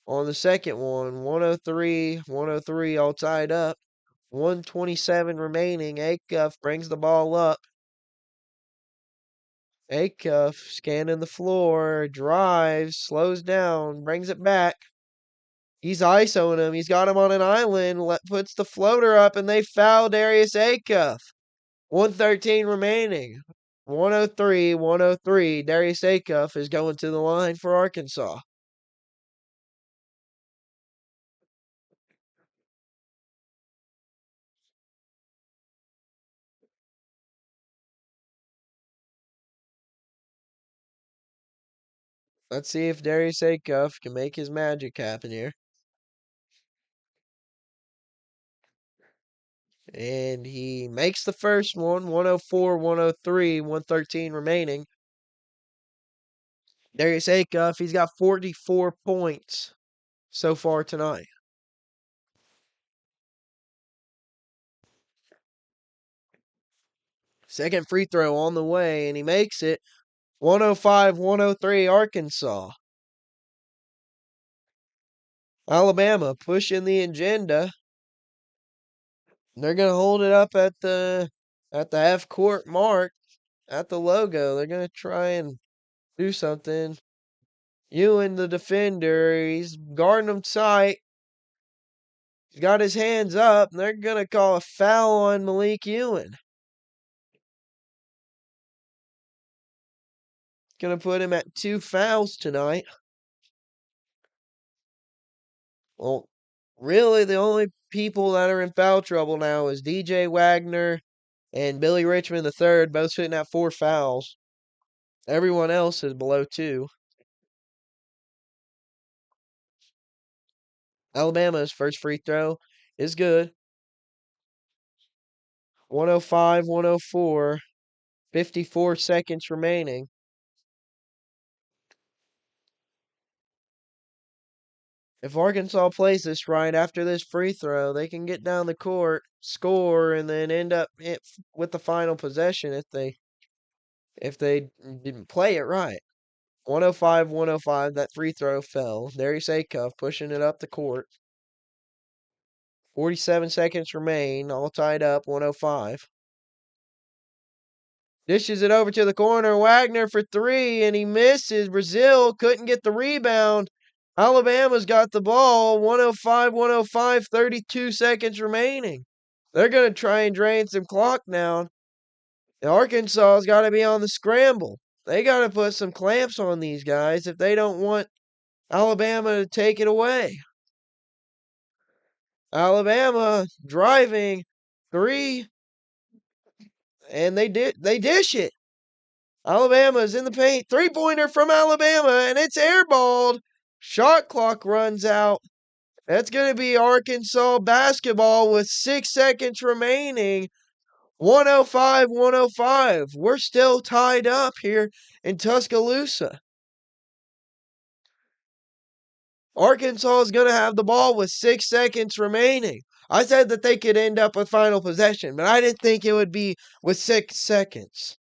on the second one. 103 all tied up. 127 remaining. Acuff brings the ball up. Acuff scanning the floor, drives, slows down, brings it back. He's ISOing him. He's got him on an island, puts the floater up, and they foul Darius Acuff. 113 remaining. 103. Darius Acuff is going to the line for Arkansas. Let's see if Darius Acuff can make his magic happen here. And he makes the first one, 104-103, 113 remaining. Darius Acuff, he's got 44 points so far tonight. Second free throw on the way, and he makes it. 105-103 Arkansas. Alabama pushing the agenda. They're gonna hold it up at the half court mark at the logo. They're gonna try and do something. Ewing, the defender, he's guarding him tight. He's got his hands up, and they're gonna call a foul on Malik Ewing. Gonna put him at 2 fouls tonight. Well, really, the only people that are in foul trouble now is DJ Wagner and Billy Richmond III, both sitting at 4 fouls. Everyone else is below 2. Alabama's first free throw is good. 105, 104, 54 seconds remaining. If Arkansas plays this right after this free throw, they can get down the court, score, and then end up with the final possession if they didn't play it right. 105, 105, that free throw fell. Darius Acuff pushing it up the court. 47 seconds remain, all tied up, 105. Dishes it over to the corner. Wagner for 3, and he misses. Brazile couldn't get the rebound. Alabama's got the ball. 105, 105, 32 seconds remaining. They're going to try and drain some clock now. Arkansas's got to be on the scramble. They got to put some clamps on these guys if they don't want Alabama to take it away. Alabama driving 3, and they dish it. Alabama's in the paint. 3-pointer from Alabama, and it's airballed. Shot clock runs out. That's going to be Arkansas basketball with 6 seconds remaining. 105, 105. We're still tied up here in Tuscaloosa. Arkansas is going to have the ball with 6 seconds remaining. I said that they could end up with final possession, but I didn't think it would be with 6 seconds.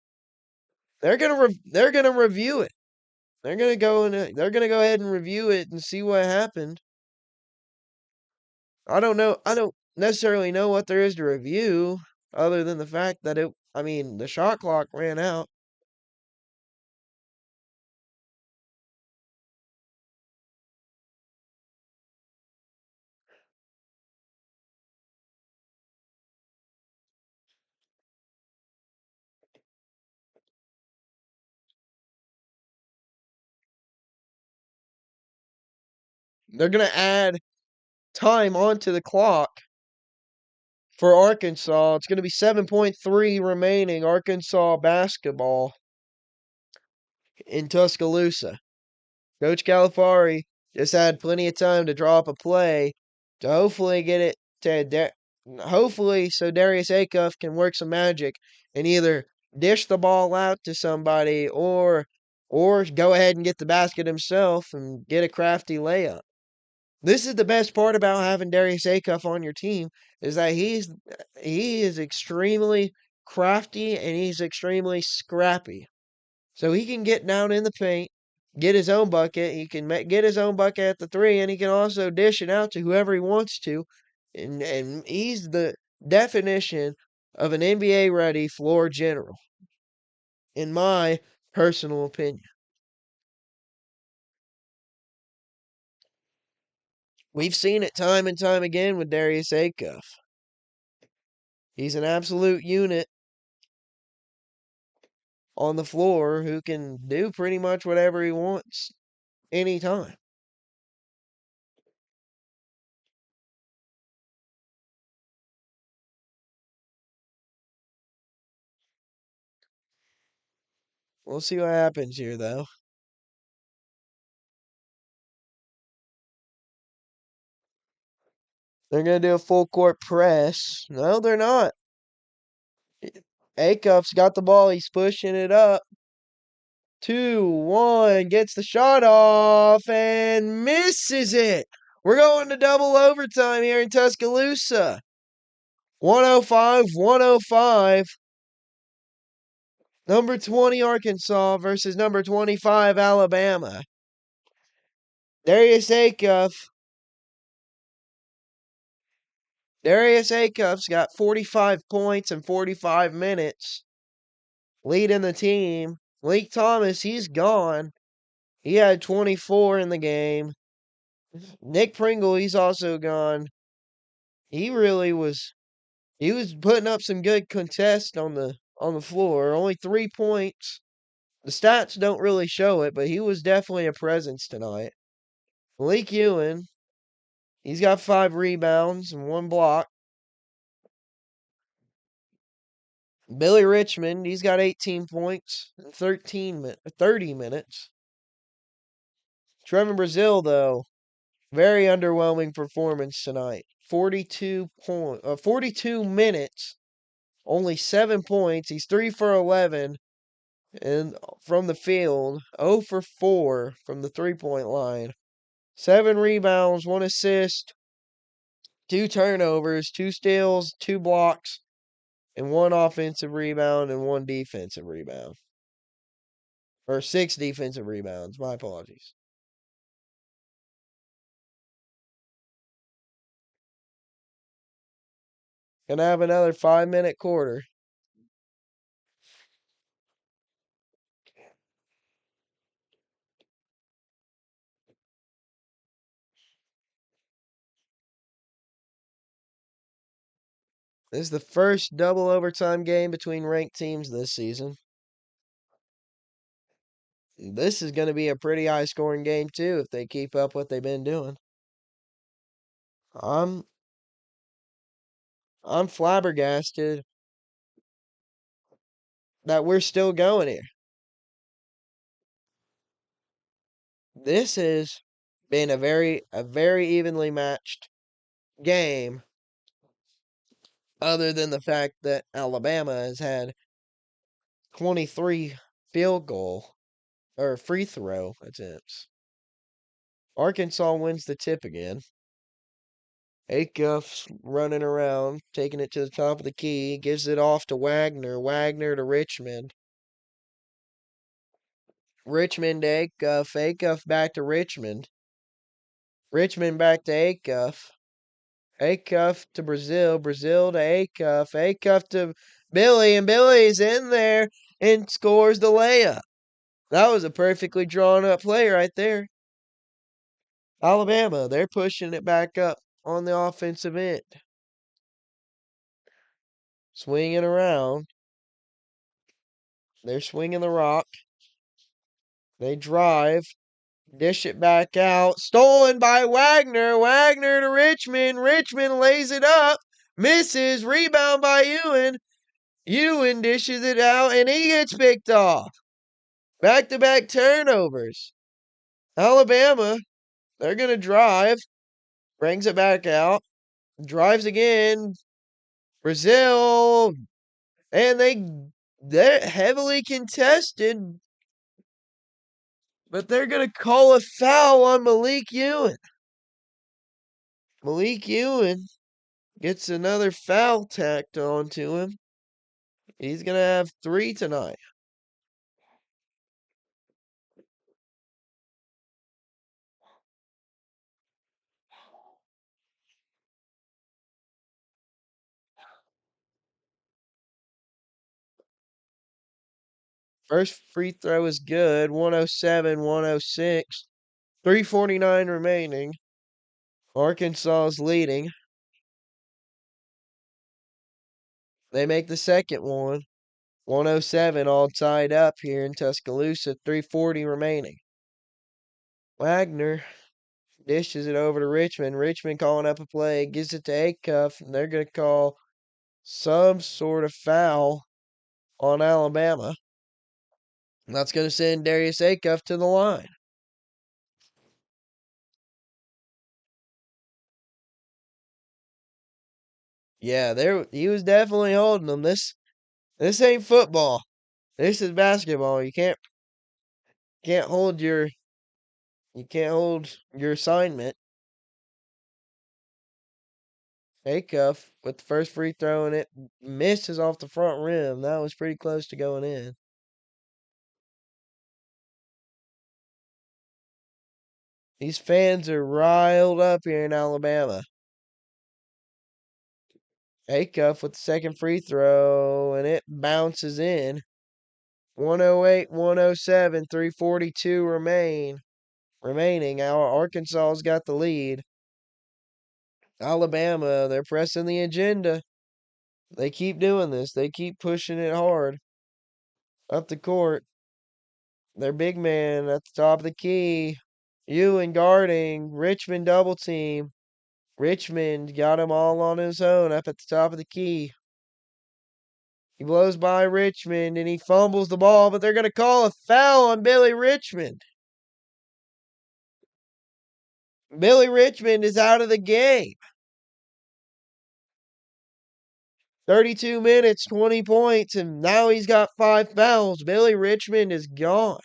They're going to review it. They're going to go ahead and review it and see what happened. I don't know. I don't necessarily know what there is to review other than the fact that the shot clock ran out. They're going to add time onto the clock for Arkansas. It's going to be 7.3 remaining. Arkansas basketball in Tuscaloosa. Coach Calipari just had plenty of time to draw up a play to hopefully get it to hopefully so Darius Acuff can work some magic and either dish the ball out to somebody or go ahead and get the basket himself and get a crafty layup. This is the best part about having Darius Acuff on your team is that he is extremely crafty and he's extremely scrappy. So he can get down in the paint, get his own bucket. He can get his own bucket at the 3, and he can also dish it out to whoever he wants to. And he's the definition of an NBA-ready floor general, in my personal opinion. We've seen it time and time again with Darius Acuff. He's an absolute unit on the floor who can do pretty much whatever he wants anytime. We'll see what happens here, though. They're going to do a full court press. No, they're not. Acuff's got the ball. He's pushing it up. 2-1. Gets the shot off and misses it. We're going to double overtime here in Tuscaloosa. 105, 105. Number 20 Arkansas versus number 25 Alabama. Darius Acuff Darius Acuff's got 45 points in 45 minutes, leading the team. Malik Thomas, he's gone. He had 24 in the game. Nick Pringle, he's also gone. He really was. He was putting up some good contests on the floor. Only 3 points. The stats don't really show it, but he was definitely a presence tonight. Malik Ewan, he's got 5 rebounds and 1 block. Billy Richmond, he's got 18 points in 30 minutes. Trevor Brazil, though, very underwhelming performance tonight. 42 minutes, only 7 points. He's 3 for 11 and from the field, 0 for 4 from the 3-point line. 7 rebounds, 1 assist, 2 turnovers, 2 steals, 2 blocks, and 1 offensive rebound and 1 defensive rebound. Or 6 defensive rebounds. My apologies. Gonna have another 5-minute quarter. This is the first double overtime game between ranked teams this season. This is going to be a pretty high scoring game too if they keep up what they've been doing. I'm flabbergasted that we're still going here. This has been a very evenly matched game, other than the fact that Alabama has had 23 field goal or free throw attempts. Arkansas wins the tip again. Acuff's running around, taking it to the top of the key, gives it off to Wagner. Wagner to Richmond. Richmond to Acuff. Acuff back to Richmond. Richmond back to Acuff. Acuff to Brazil. Brazil to Acuff. Acuff to Billy. And Billy's in there and scores the layup. That was a perfectly drawn up play right there. Alabama, they're pushing it back up on the offensive end. Swinging around. They're swinging the rock. They drive. Dish it back out. Stolen by Wagner. Wagner to Richmond. Richmond lays it up. Misses. Rebound by Ewan. Ewan dishes it out and he gets picked off. Back-to-back turnovers. Alabama, they're going to drive. Brings it back out. Drives again. Brazil. And they're heavily contested. But they're going to call a foul on Malik Ewan. Malik Ewan gets another foul tacked onto him. He's going to have 3 tonight. First free throw is good. 107, 106. 3:49 remaining. Arkansas is leading. They make the second one. 107 all tied up here in Tuscaloosa. 3:40 remaining. Wagner dishes it over to Richmond. Richmond calling up a play. Gives it to Acuff. And they're going to call some sort of foul on Alabama. And that's going to send Darius Acuff to the line. Yeah, he was definitely holding them. This ain't football. This is basketball. Can't hold your assignment. Acuff with the first free throw and it misses off the front rim. That was pretty close to going in. These fans are riled up here in Alabama. Acuff with the second free throw, and it bounces in. 108, 107, 3:42 remaining. Arkansas's got the lead. Alabama, they're pressing the agenda. They keep doing this. They keep pushing it hard up the court. Their big man at the top of the key. Ewan guarding. Richmond double team. Richmond got him all on his own up at the top of the key. He blows by Richmond and he fumbles the ball, but they're going to call a foul on Billy Richmond. Billy Richmond is out of the game. 32 minutes, 20 points, and now he's got 5 fouls. Billy Richmond is gone.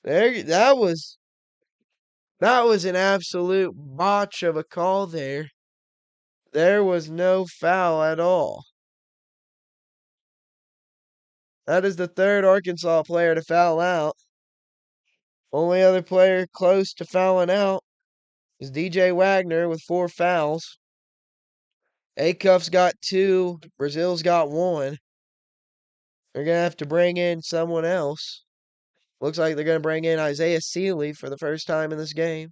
That was an absolute botch of a call there. There was no foul at all. That is the third Arkansas player to foul out. Only other player close to fouling out is DJ Wagner with 4 fouls. Acuff's got 2. Brazil's got 1. They're going to have to bring in someone else. Looks like they're going to bring in Isaiah Sealy for the first time in this game.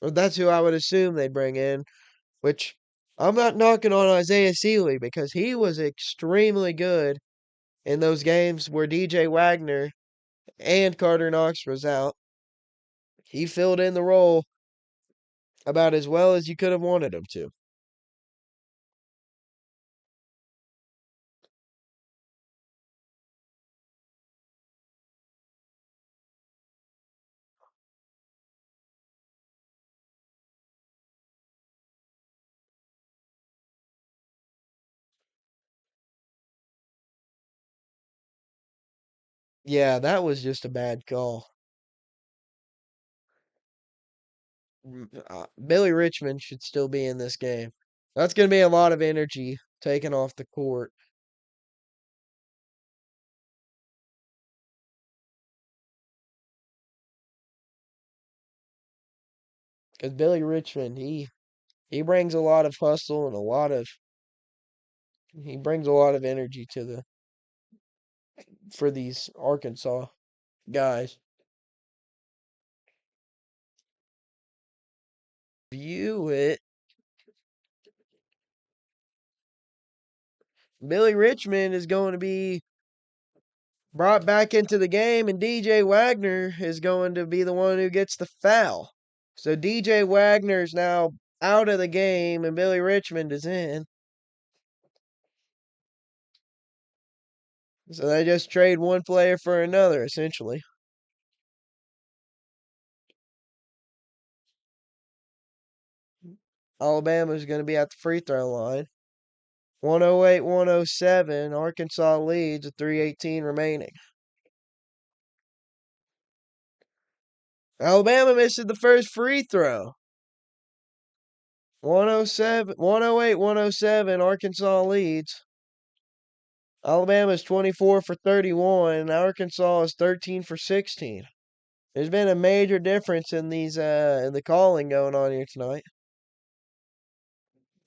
Well, that's who I would assume they'd bring in, which I'm not knocking on Isaiah Sealy because he was extremely good in those games where DJ Wagner and Carter Knox was out. He filled in the role about as well as you could have wanted him to. Yeah, that was just a bad call. Billy Richmond should still be in this game. That's going to be a lot of energy taken off the court. Because Billy Richmond, he brings a lot of hustle and he brings a lot of energy to for these Arkansas guys. View it. Billy Richmond is going to be brought back into the game, and DJ Wagner is going to be the one who gets the foul. So DJ Wagner's now out of the game, and Billy Richmond is in. So they just trade one player for another, essentially. Alabama's going to be at the free throw line. 108, 107. Arkansas leads with 3:18 remaining. Alabama misses the first free throw. 107, 108, 107. Arkansas leads. Alabama's 24 for 31. Arkansas is 13 for 16. There's been a major difference in these in the calling going on here tonight.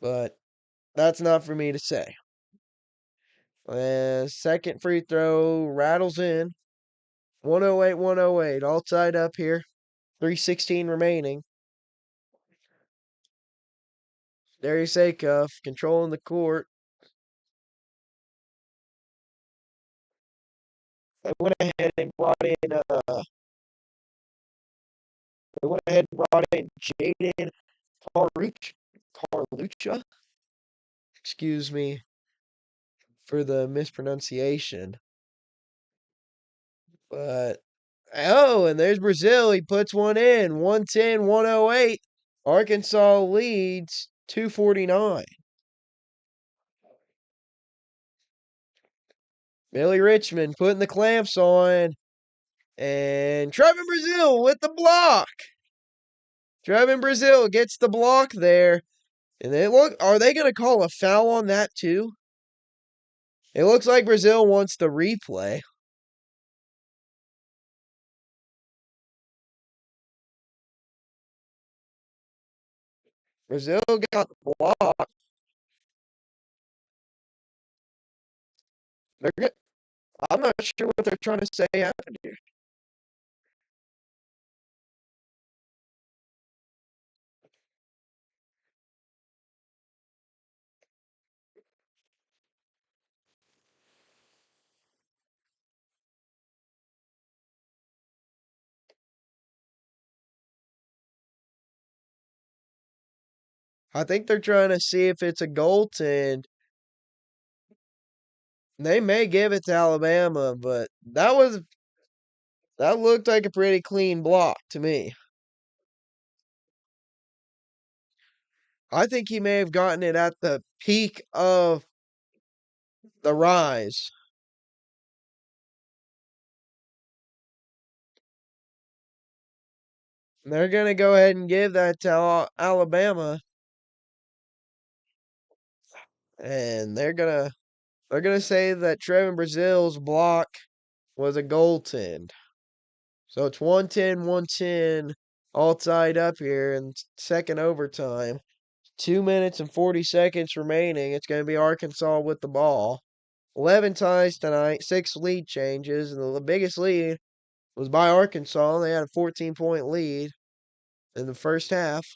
But that's not for me to say. Second free throw rattles in. 108, 108. All tied up here. 3:16 remaining. Darius Acuff controlling the court. They went ahead and brought in Jaden Carluccia. Excuse me for the mispronunciation. But and there's Brazil. He puts one in. 110, 108. Arkansas leads 2:49. Billy Richmond putting the clamps on. And Trevin Brazil with the block. Trevin Brazil gets the block there. And are they going to call a foul on that too? It looks like Brazil wants the replay. Brazil got blocked. They're, I'm not sure what they're trying to say happened here. I think they're trying to see if it's a goaltend. They may give it to Alabama, but that looked like a pretty clean block to me. I think he may have gotten it at the peak of the rise. They're going to go ahead and give that to Alabama, and they're going to say that Trevin Brazil's block was a goaltend. So it's 110, all tied up here in second overtime. 2 minutes and 40 seconds remaining. It's going to be Arkansas with the ball. 11 ties tonight, 6 lead changes, and the biggest lead was by Arkansas. They had a 14-point lead in the first half.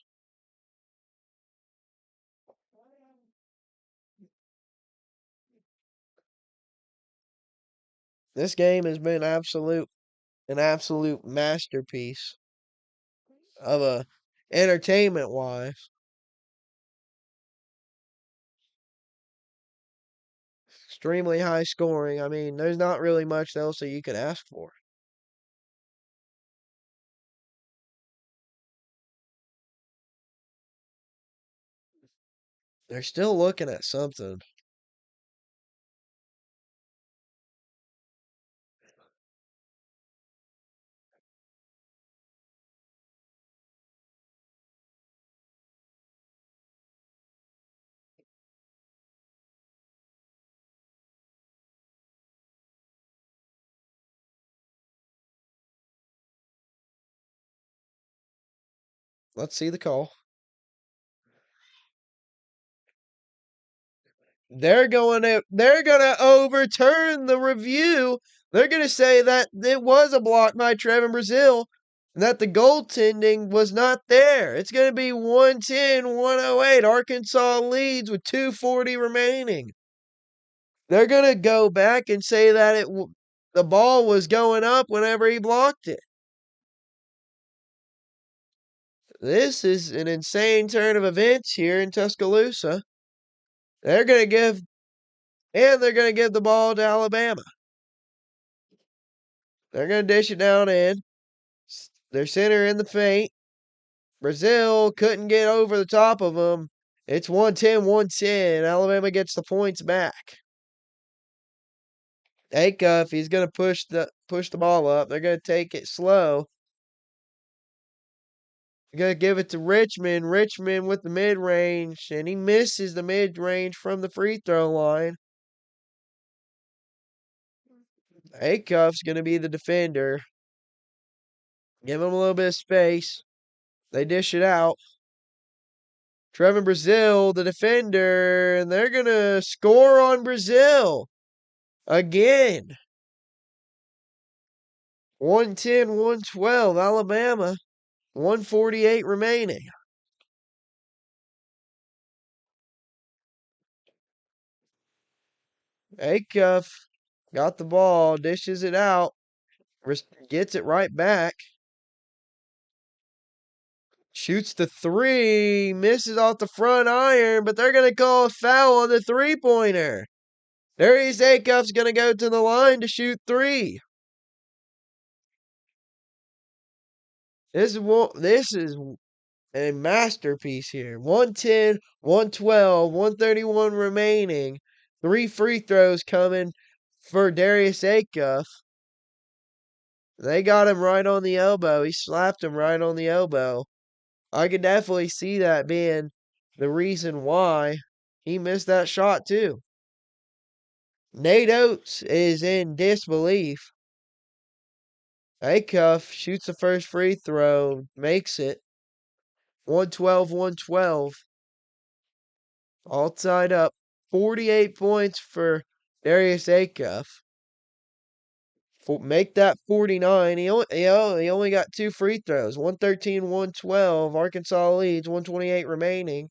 This game has been an absolute masterpiece of a entertainment wise. Extremely high scoring. I mean, there's not really much else that you could ask for. They're still looking at something. Let's see the call. They're gonna overturn the review. They're gonna say that it was a block by Trevin Brazil and that the goaltending was not there. It's gonna be 110-108. Arkansas leads with 2:40 remaining. They're gonna go back and say that the ball was going up whenever he blocked it. This is an insane turn of events here in Tuscaloosa. They're gonna give they're gonna give the ball to Alabama. They're going to dish it down in. Their center in the feint. Brazil couldn't get over the top of them. It's 110-110. Alabama gets the points back. Acuff, he's going to push the ball up. They're going to take it slow. They're going to give it to Richmond. Richmond with the mid-range, and he misses the mid-range from the free throw line. Acuff's going to be the defender. Give him a little bit of space. They dish it out. Trevin Brazil, the defender, and they're going to score on Brazil again. 110-112, Alabama. 148 remaining. Acuff got the ball, dishes it out, gets it right back. Shoots the three, misses off the front iron, but they're going to call a foul on the three-pointer. Darius Acuff's going to go to the line to shoot three. This is a masterpiece here. 110, 112, 131 remaining. 3 free throws coming for Darius Acuff. They got him right on the elbow. He slapped him right on the elbow. I could definitely see that being the reason why he missed that shot too. Nate Oates is in disbelief. Acuff shoots the first free throw, makes it. 112, 112. All tied up. 48 points for Darius Acuff. Make that 49. He only got 2 free throws. 113, 112. Arkansas leads. 128 remaining.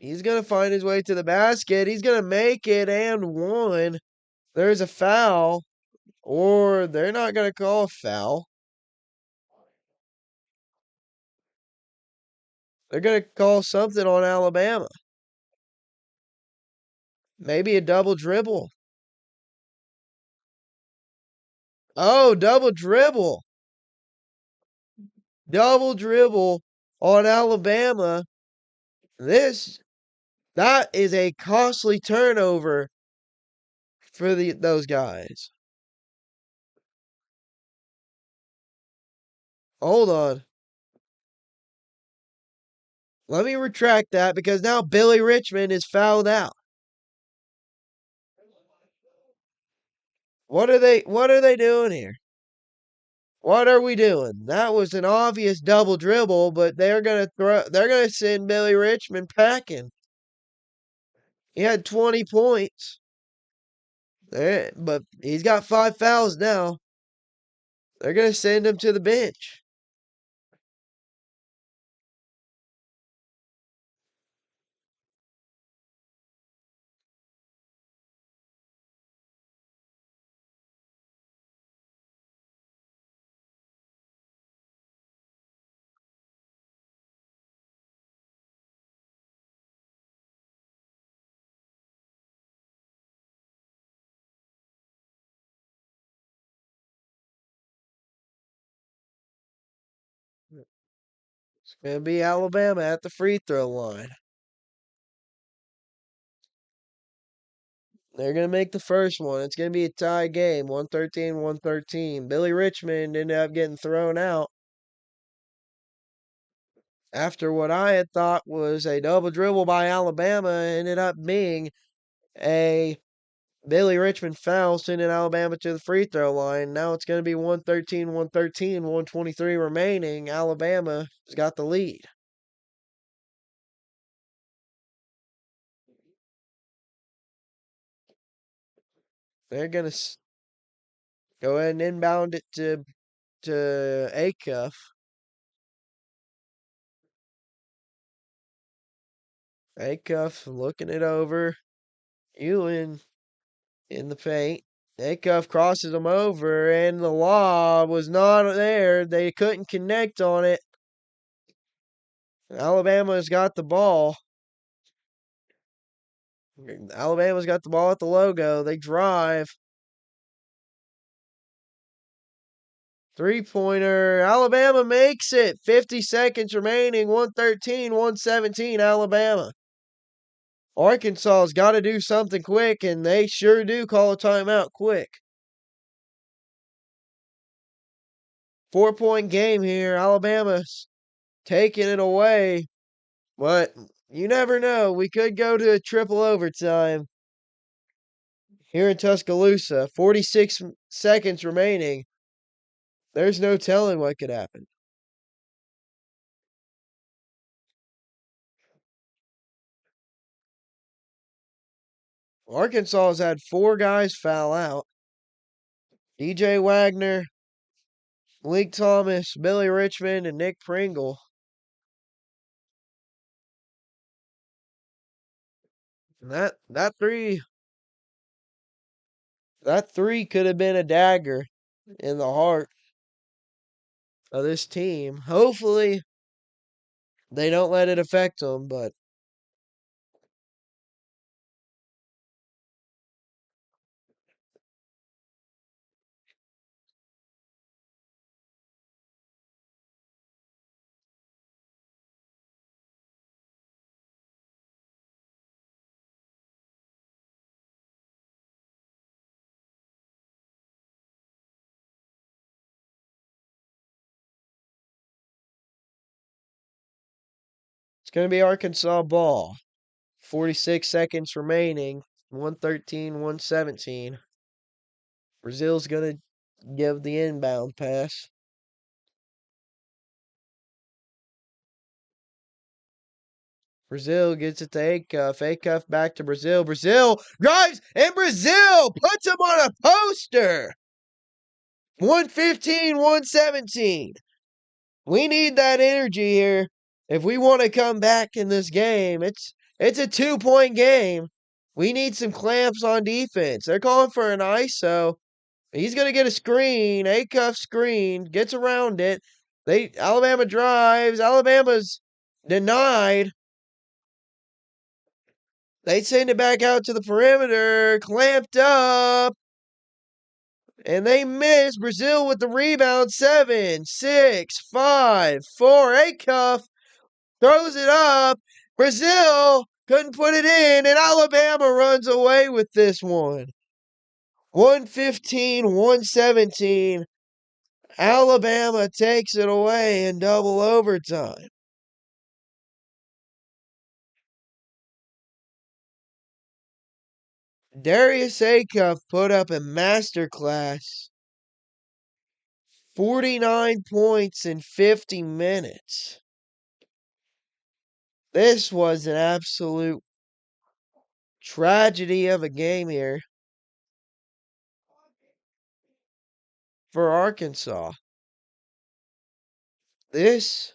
He's gonna find his way to the basket. He's gonna make it and one. There's a foul, or they're not gonna call a foul. They're gonna call something on Alabama. Maybe a double dribble. Oh, double dribble. Double dribble on Alabama. That is a costly turnover for those guys. Hold on. Let me retract that because now Billy Richmond is fouled out. What are they doing here? What are we doing? That was an obvious double dribble, but they're gonna send Billy Richmond packing. He had 20 points. But he's got 5 fouls now. They're gonna send him to the bench. It's gonna be Alabama at the free throw line. They're going to make the first one. It's going to be a tie game, 113, 113. Billy Richmond ended up getting thrown out after what I had thought was a double dribble by Alabama. Ended up being a Billy Richmond foul, sending Alabama to the free throw line. Now it's going to be 113, 113, 123 remaining. Alabama has got the lead. They're going to go ahead and inbound it to Acuff. Acuff looking it over. Ewan in the paint. Acuff crosses him over, and the lob was not there. They couldn't connect on it. Alabama's got the ball. Alabama's got the ball at the logo. They drive. 3-pointer. Alabama makes it. 50 seconds remaining. 113, 117, Alabama. Arkansas's got to do something quick, and they sure do call a timeout quick. 4-point game here. Alabama's taking it away. But you never know. We could go to a triple overtime here in Tuscaloosa. 46 seconds remaining. There's no telling what could happen. Arkansas has had 4 guys foul out. DJ Wagner, Malik Thomas, Billy Richmond, and Nick Pringle. And that three could have been a dagger in the heart of this team. Hopefully they don't let it affect them, but it's going to be Arkansas ball. 46 seconds remaining. 113, 117. Brazil's going to give the inbound pass. Brazil gets it to Acuff. Acuff back to Brazil. Brazil drives, and Brazil puts him on a poster. 115, 117. We need that energy here if we want to come back in this game. It's a 2-point game. We need some clamps on defense. They're calling for an ISO. He's going to get a screen, Acuff screen, gets around it. Alabama drives. Alabama's denied. They send it back out to the perimeter, clamped up, and they miss. Brazil with the rebound. 7, 6, 5, 4. Acuff throws it up. Brazil couldn't put it in, and Alabama runs away with this one. 115, 117. Alabama takes it away in double overtime. Darius Acuff put up a masterclass. 49 points in 50 minutes. This was an absolute tragedy of a game here for Arkansas. There's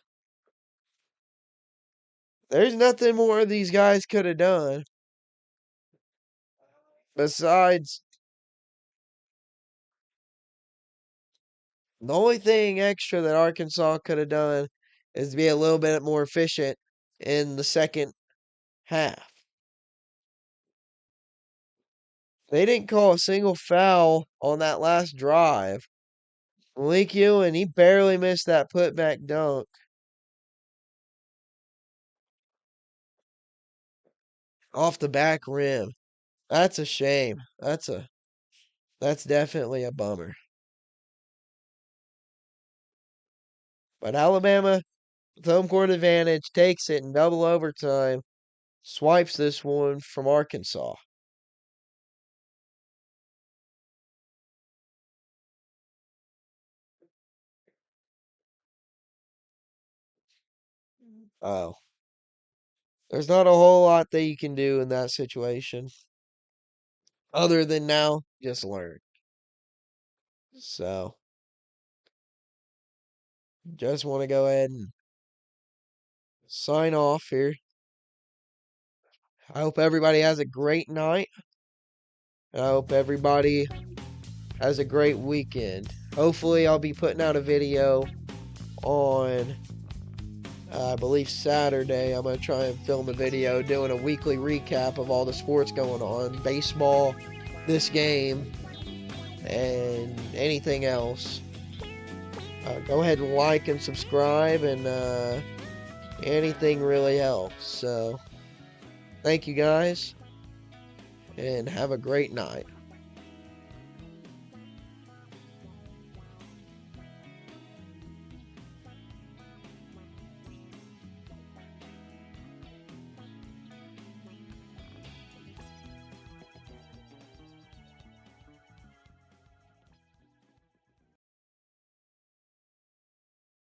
nothing more these guys could have done besides the only thing extra that Arkansas could have done is to be a little bit more efficient in the second half. They didn't call a single foul on that last drive. Malik Ewan, he barely missed that putback dunk. Off the back rim. That's a shame. That's definitely a bummer. But Alabama, with home court advantage, takes it in double overtime, swipes this one from Arkansas. Oh. There's not a whole lot that you can do in that situation. Other than now, just learn. So, just want to go ahead and sign off here. I hope everybody has a great night. And I hope everybody has a great weekend. Hopefully, I'll be putting out a video on, I believe, Saturday. I'm going to try and film a video doing a weekly recap of all the sports going on. Baseball, this game, and anything else. Go ahead and like and subscribe, and anything really helps. So, thank you guys, and have a great night.